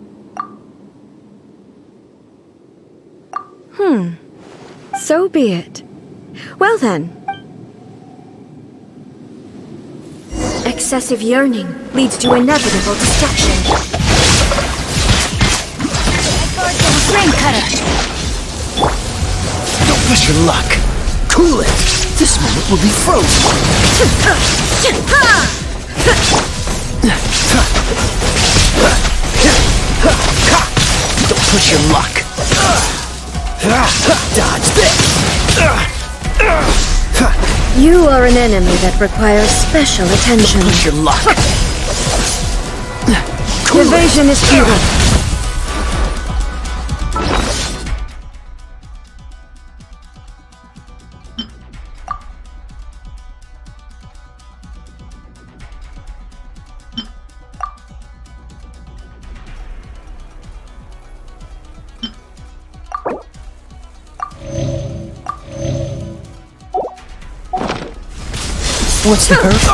J: So be it. Well then. Excessive yearning leads to inevitable destruction.
D: Rain cutter!
A: Don't push your luck. Cool it. This moment will be frozen. Don't push your luck. Dodge this.
J: You are an enemy that requires special attention.
A: Push your luck. Cool
J: Evasion is futile.
A: What's the hurt?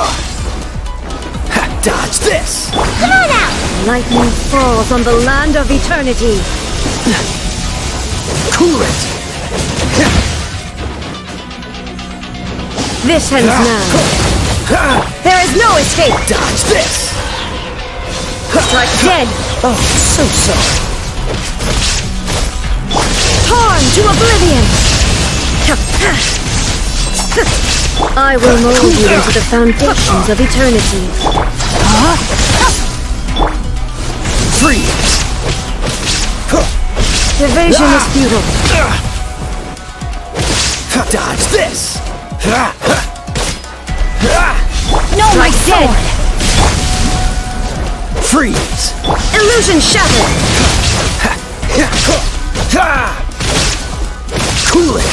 A: Dodge this!
B: Come on out!
J: Lightning falls on the land of eternity.
A: Cool it!
J: This ends now. There is no escape.
A: Dodge this!
J: Strike dead.
A: Oh, so sorry.
J: Torn to oblivion. I will mold you into the foundations of eternity.
A: Freeze!
J: Evasion is futile.
A: Dodge this!
J: No, my dead.
A: Freeze!
J: Illusion shattered.
A: Cool it!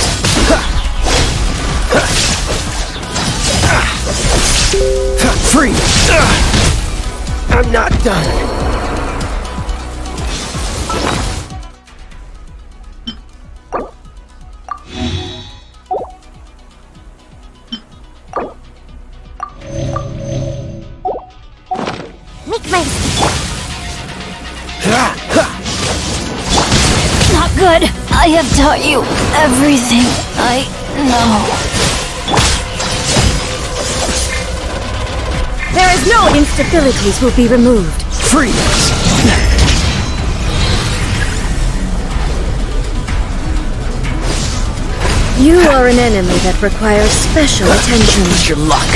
A: Freeze! I'm not done.
B: Make ready.
C: I have taught you everything I know.
J: There is no instabilities will be removed.
A: Freeze!
J: You are an enemy that requires special attention.
A: Push your luck.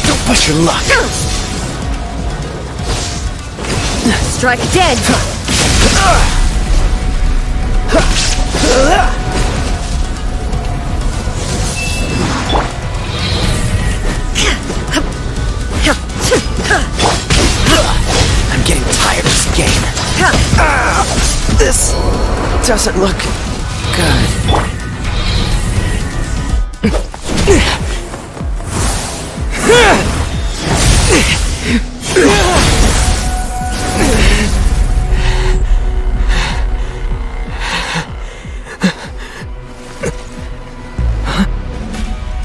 A: Don't push your luck.
J: Strike dead.
A: I'm getting tired of this game. This doesn't look good.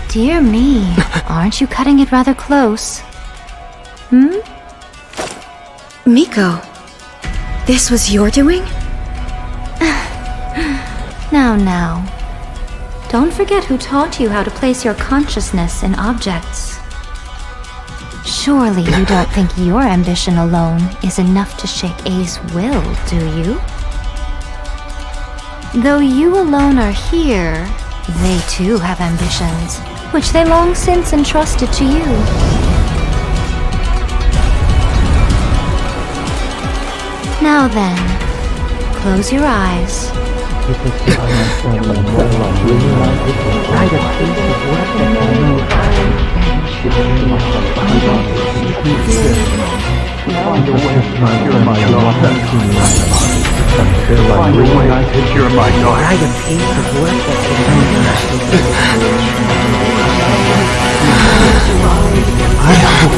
C: Dear me, aren't you cutting it rather close?
J: Miko, this was your doing?
C: Now. Don't forget who taught you how to place your consciousness in objects. Surely you don't think your ambition alone is enough to shake A's will, do you? Though you alone are here, they too have ambitions, which they long since entrusted to you. Now then, close your eyes.
K: I hope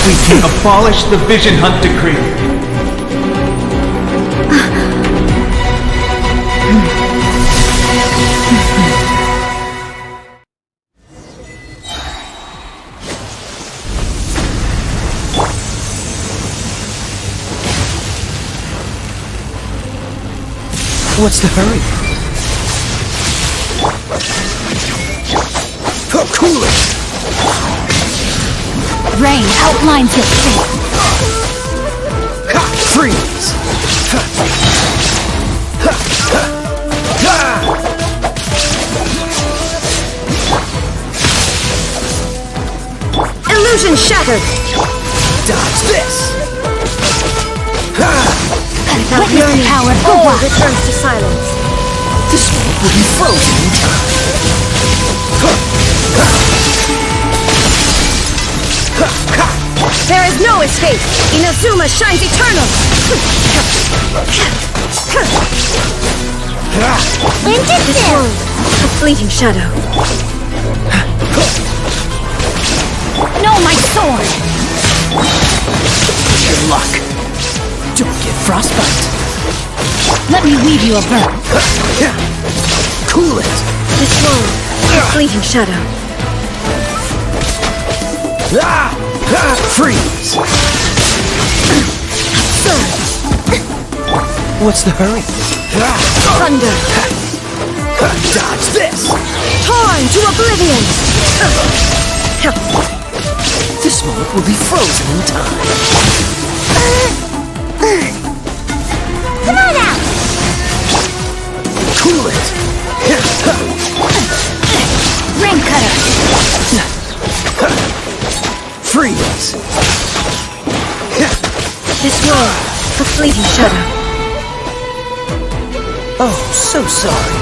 K: we can abolish the Vision Hunt Decree.
A: What's the hurry? Cool it!
C: Rain outlines your fate.
A: Freeze!
J: Illusion shattered!
A: Dodge this!
J: Witness the power of all returns to silence.
A: This one will be frozen in time.
J: There is no escape! Inazuma shines eternal! This world, a fleeting shadow.
C: No, my sword!
A: Push your luck. Don't get frostbite.
C: Let me weave you a burn.
A: Cool it.
J: This world, a fleeting shadow.
A: Freeze. What's the hurry?
J: Thunder.
A: Dodge this.
J: Torn to oblivion.
A: This moment will be frozen in time.
B: Come on out!
A: Cool it.
C: Ring cutter.
A: Freeze.
J: This world, a fleeting shadow.
A: Oh, so sorry.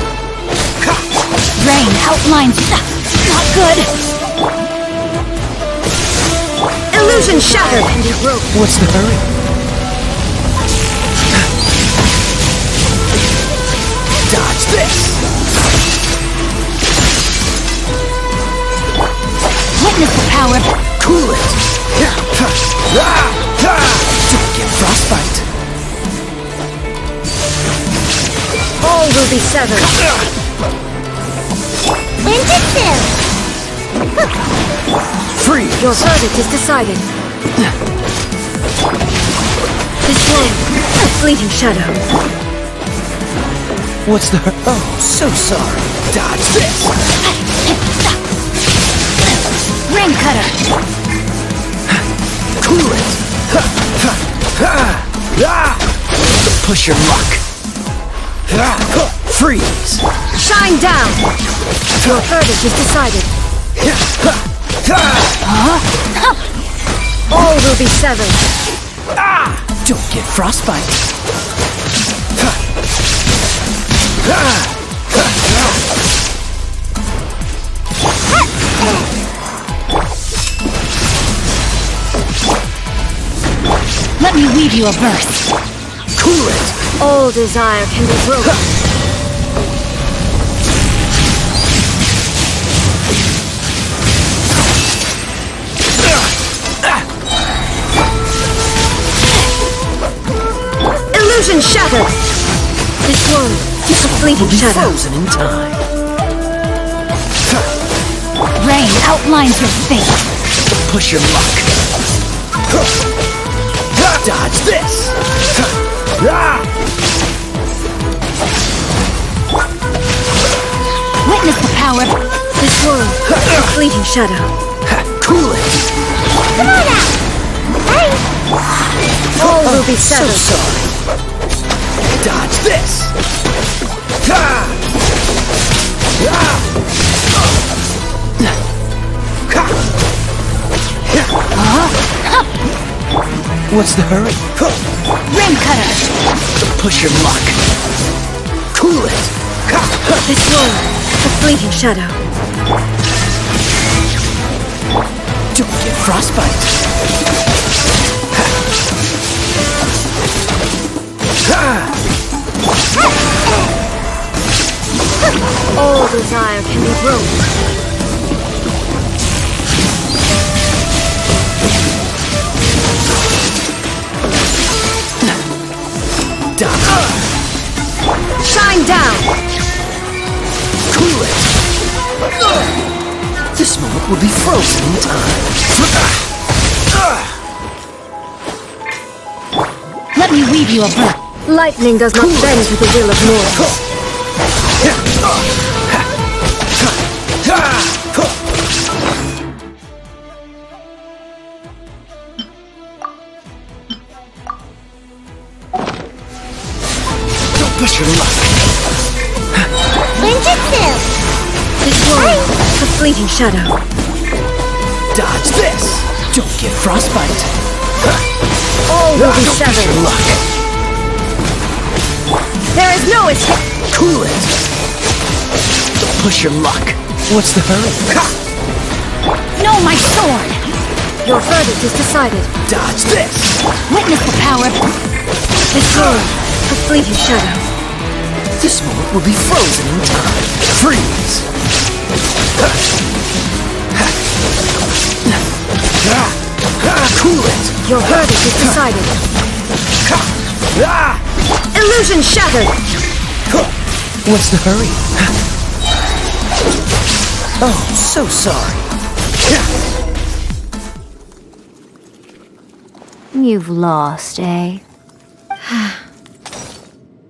C: Rain outlines. Not good.
J: Illusion shattered.
A: What's the hurry? Dodge this.
C: Witness the power.
A: Cool it. Don't get frostbite.
J: All will be severed.
B: Vindictive!
A: Freeze.
J: Your verdict is decided. This world, a fleeting shadow.
A: What's the... Oh, so sorry. Dodge this!
C: Ring cutter!
A: Cool it! Push your luck! Freeze!
J: Shine down! Your verdict is decided. All will be severed.
A: Don't get frostbite!
C: Let me weave you a verse.
A: Cool it!
J: All desire can be broken. Illusion shattered! This one is a fleeting shadow.
A: Frozen in time.
C: Rain outlines your fate.
A: Push your luck. Dodge this!
C: Witness the power.
J: This one is a fleeting shadow.
A: Cool it!
B: Come on out!
J: All will be
A: So
J: severed.
A: sorry. Dodge this! What's the hurry?
C: Ring cutter.
A: Push your luck. Cool it!
J: This one is a fleeting shadow.
A: Don't get frostbite.
J: All desire can be broken. Shine down!
A: Cool it! This moment will be frozen in time.
C: Let me weave you a verse.
J: Lightning does not bend to the will of mortals.
A: Don't push your luck.
B: Ninjutsu!
J: This one is a fleeting shadow.
A: Dodge this! Don't get frostbite.
J: All will be
A: Don't push
J: severed.
A: your luck.
J: There is no escape.
A: Cool it! Don't push your luck. What's the hurry?
C: No, my sword!
J: Your verdict is decided.
A: Dodge this!
C: Witness the power.
J: This one is a fleeting shadow.
A: This moment will be frozen in time. Freeze! Cool it!
J: Your verdict is decided. Illusion shattered.
A: What's the hurry? Oh, so sorry.
C: You've lost, eh?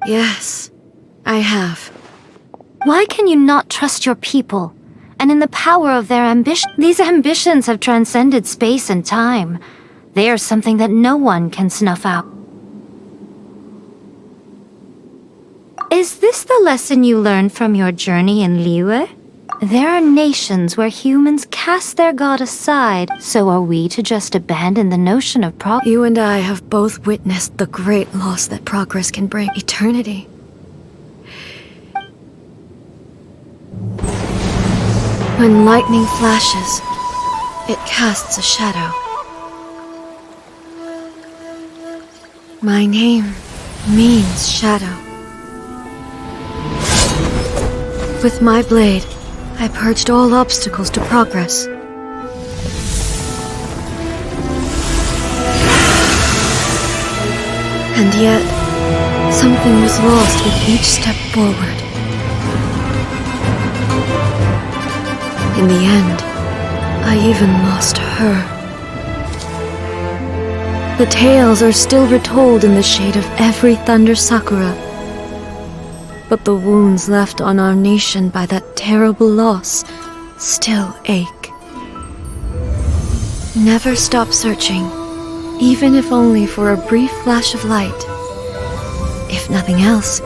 J: Yes, I have.
C: Why can you not trust your people? And in the power of their ambition, these ambitions have transcended space and time. They are something that no one can snuff out. Is this the lesson you learned from your journey in Liyue? There are nations where humans cast their god aside, so are we to just abandon the notion of progress?
J: You and I have both witnessed the great loss that progress can bring. Eternity. When lightning flashes, it casts a shadow. My name means shadow. With my blade, I purged all obstacles to progress. And yet, something was lost with each step forward. In the end, I even lost her. The tales are still retold in the shade of every thunder sakura. But the wounds left on our nation by that terrible loss still ache. Never stop searching, even if only for a brief flash of light. If nothing else,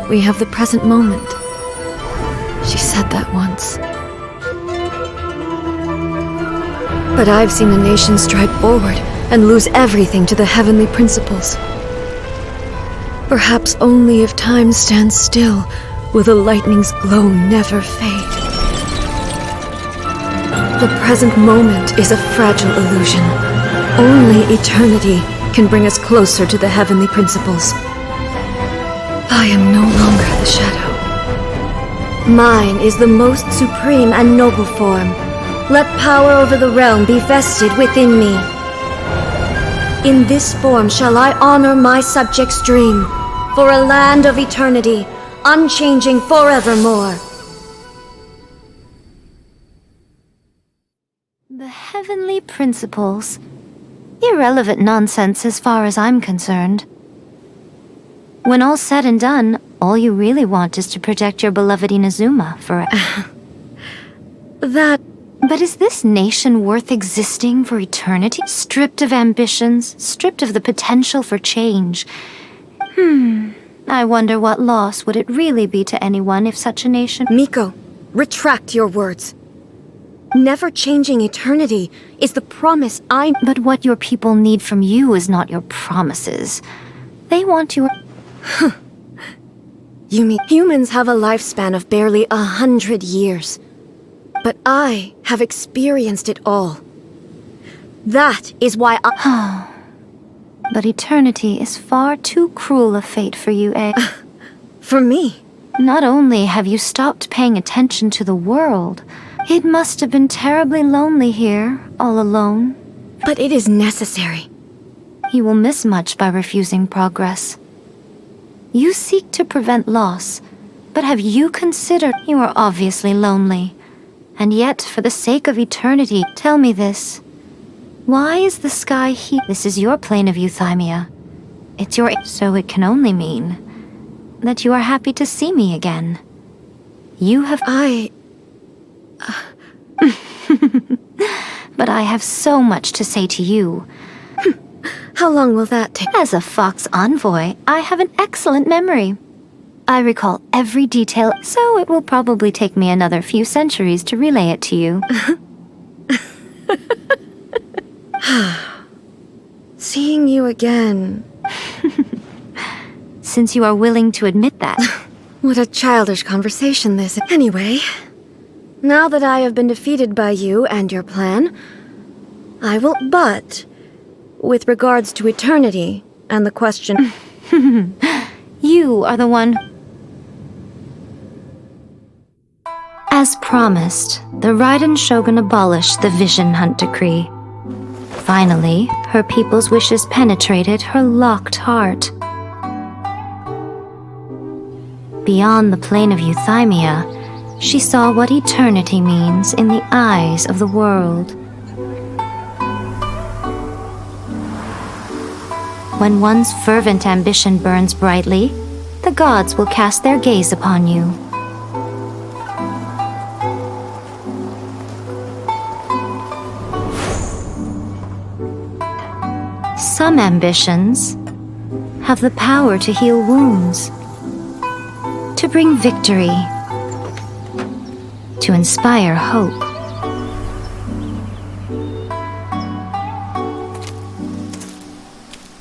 J: we have the present moment. She said that once. But I've seen a nation stride forward and lose everything to the heavenly principles. Perhaps only if time stands still will the lightning's glow never fade. The present moment is a fragile illusion. Only eternity can bring us closer to the heavenly principles. I am no longer the shadow. Mine is the most supreme and noble form. Let power over the realm be vested within me. In this form shall I honor my subjects' dream, for a land of eternity, unchanging forevermore.
C: The heavenly principles. Irrelevant nonsense as far as I'm concerned. When all's said and done, all you really want is to protect your beloved Inazuma for
J: That...
C: But is this nation worth existing for eternity? Stripped of ambitions, stripped of the potential for change. I wonder what loss would it really be to anyone if such a nation...
J: Miko, retract your words. Never changing eternity is the promise I...
C: But what your people need from you is not your promises. They want your...
J: You mean humans have a lifespan of barely 100 years. But I have experienced it all. That is why I...
C: But eternity is far too cruel a fate for you, eh?
J: For me?
C: Not only have you stopped paying attention to the world, it must have been terribly lonely here, all alone.
J: But it is necessary.
C: You will miss much by refusing progress. You seek to prevent loss, but have you considered you are obviously lonely? And yet, for the sake of eternity, tell me this. Why is the sky here? This is your plane of euthymia. It's your... So it can only mean that you are happy to see me again. You have... But I have so much to say to you.
J: How long will that take?
C: As a fox envoy, I have an excellent memory. I recall every detail, so it will probably take me another few centuries to relay it to you.
J: Seeing you again.
C: Since you are willing to admit that.
J: What a childish conversation this is. Anyway, now that I have been defeated by you and your plan, I will... But, with regards to eternity and the question...
C: You are the one... As promised, the Raidan Shogun abolished the Vision Hunt Decree. Finally, her people's wishes penetrated her locked heart. Beyond the plane of euthymia, she saw what eternity means in the eyes of the world. When one's fervent ambition burns brightly, the gods will cast their gaze upon you. Some ambitions have the power to heal wounds, to bring victory, to inspire hope.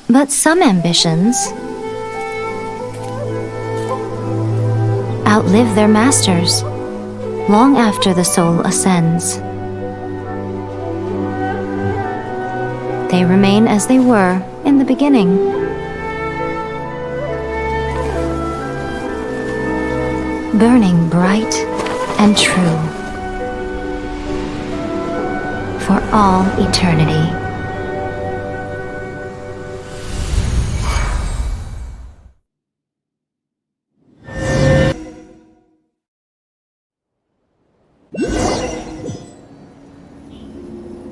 C: But some ambitions outlive their masters long after the soul ascends. They remain as they were in the beginning. Burning bright and true for all eternity.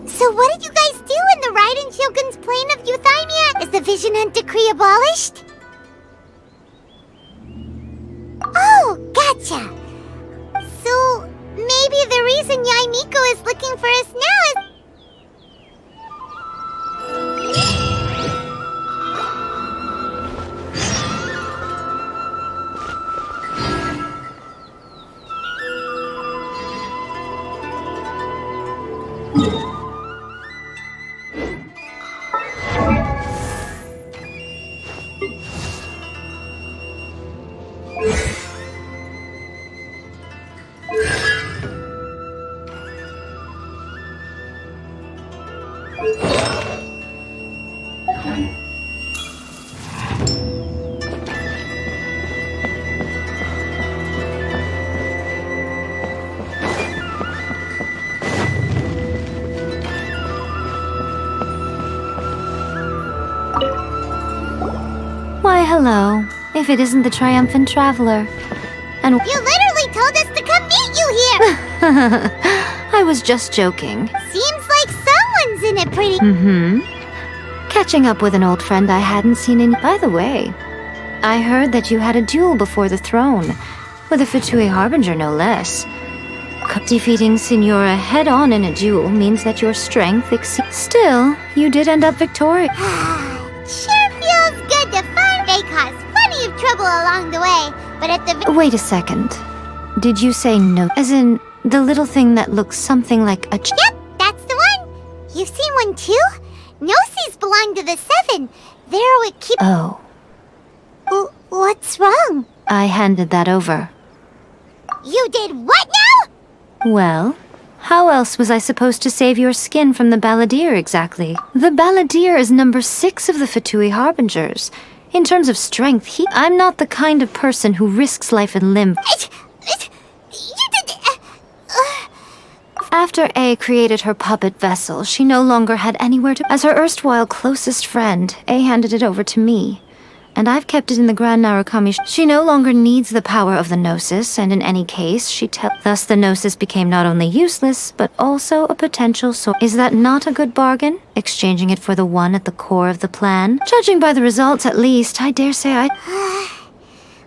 B: So what did you guys do in the Raidan Shogun's plane of euthymia Is the Vision Hunt decree abolished? Oh, gotcha. So, maybe the reason Yaimiko is looking for us now is...
C: Why, hello. If it isn't the triumphant traveler. And
B: You literally told us to come meet you here!
C: I was just joking.
B: Seems like someone's in it pretty...
C: Catching up with an old friend I hadn't seen in... By the way, I heard that you had a duel before the throne. With a Fatui Harbinger, no less. Defeating Siniora head-on in a duel means that your strength exceeds... Still, you did end up victorious.
B: Sure feels good to find they caused plenty of trouble along the way, but at the...
C: Wait a second. Did you say no? As in, the little thing that looks something like a...
B: Yep, that's the one! You've seen one too? Nosies belong to the Seven. They're what keep...
C: Oh.
B: What's wrong?
C: I handed that over.
B: You did what now?
C: Well, how else was I supposed to save your skin from the Balladeer exactly? The Balladeer is number 6 of the Fatui Harbingers. In terms of strength, I'm not the kind of person who risks life and limb.
B: You did...
C: After A created her puppet vessel, she no longer had anywhere to... As her erstwhile closest friend, A handed it over to me. And I've kept it in the Grand Narukami. She no longer needs the power of the Gnosis, and in any case, thus the Gnosis became not only useless, but also a potential source. Is that not a good bargain? Exchanging it for the one at the core of the plan? Judging by the results, at least, I dare say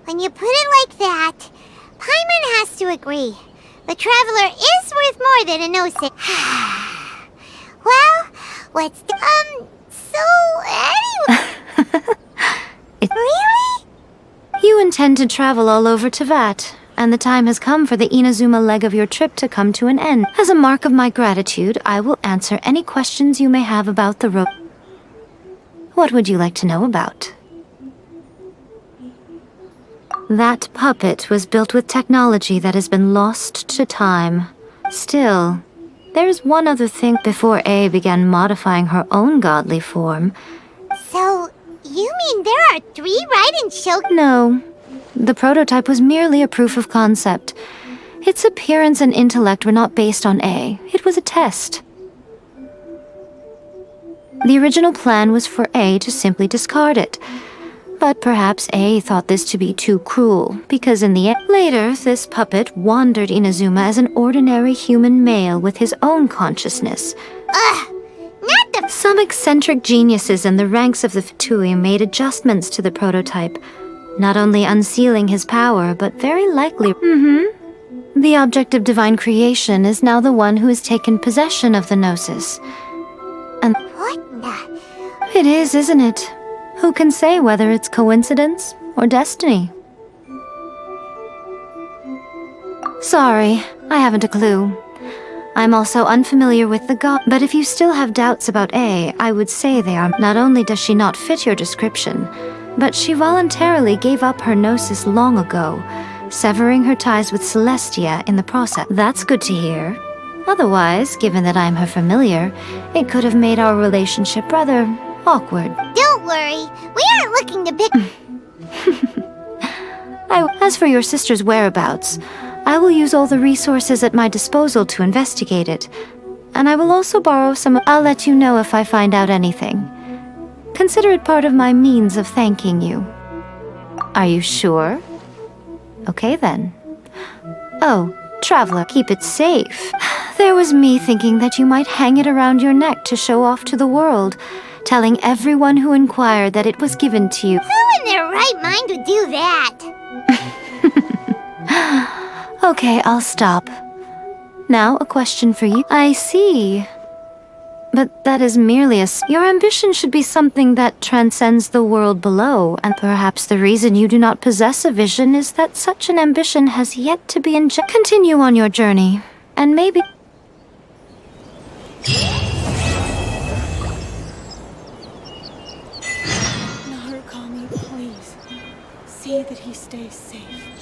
B: When you put it like that, Paimon has to agree. The Traveler is worth more than a Gnosis. Well, what's... so... anyway... Really?
C: You intend to travel all over Teyvat, and the time has come for the Inazuma leg of your trip to come to an end. As a mark of my gratitude, I will answer any questions you may have about the road. What would you like to know about? That puppet was built with technology that has been lost to time. Still, there is one other thing. Before A began modifying her own godly form.
B: So... you mean there are 3 Raidan Shogun?
C: No. The prototype was merely a proof of concept. Its appearance and intellect were not based on A. It was a test. The original plan was for A to simply discard it. But perhaps A thought this to be too cruel, because in the end... Later, this puppet wandered Inazuma as an ordinary human male with his own consciousness. Some eccentric geniuses in the ranks of the Fatui made adjustments to the prototype, not only unsealing his power, but very likely... The object of divine creation is now the one who has taken possession of the Gnosis. And...
B: What the...
C: It is, isn't it? Who can say whether it's coincidence or destiny? Sorry, I haven't a clue. I'm also unfamiliar with the god, but if you still have doubts about A, I would say they are. Not only does she not fit your description, but she voluntarily gave up her Gnosis long ago, severing her ties with Celestia in the process. That's good to hear. Otherwise, given that I'm her familiar, it could have made our relationship rather awkward.
B: Don't worry, we aren't looking to pick...
C: As for your sister's whereabouts, I will use all the resources at my disposal to investigate it, and I will also borrow some. I'll let you know if I find out anything. Consider it part of my means of thanking you. Are you sure? Okay then. Oh, traveler, keep it safe. There was me thinking that you might hang it around your neck to show off to the world, telling everyone who inquired that it was given to you.
B: Who in their right mind would do that?
C: Okay, I'll stop. Now, a question for you. I see. But that is merely your ambition should be something that transcends the world below, and perhaps the reason you do not possess a vision is that such an ambition has yet to be Continue on your journey, and maybe...
L: Narukami, please. See that he stays safe.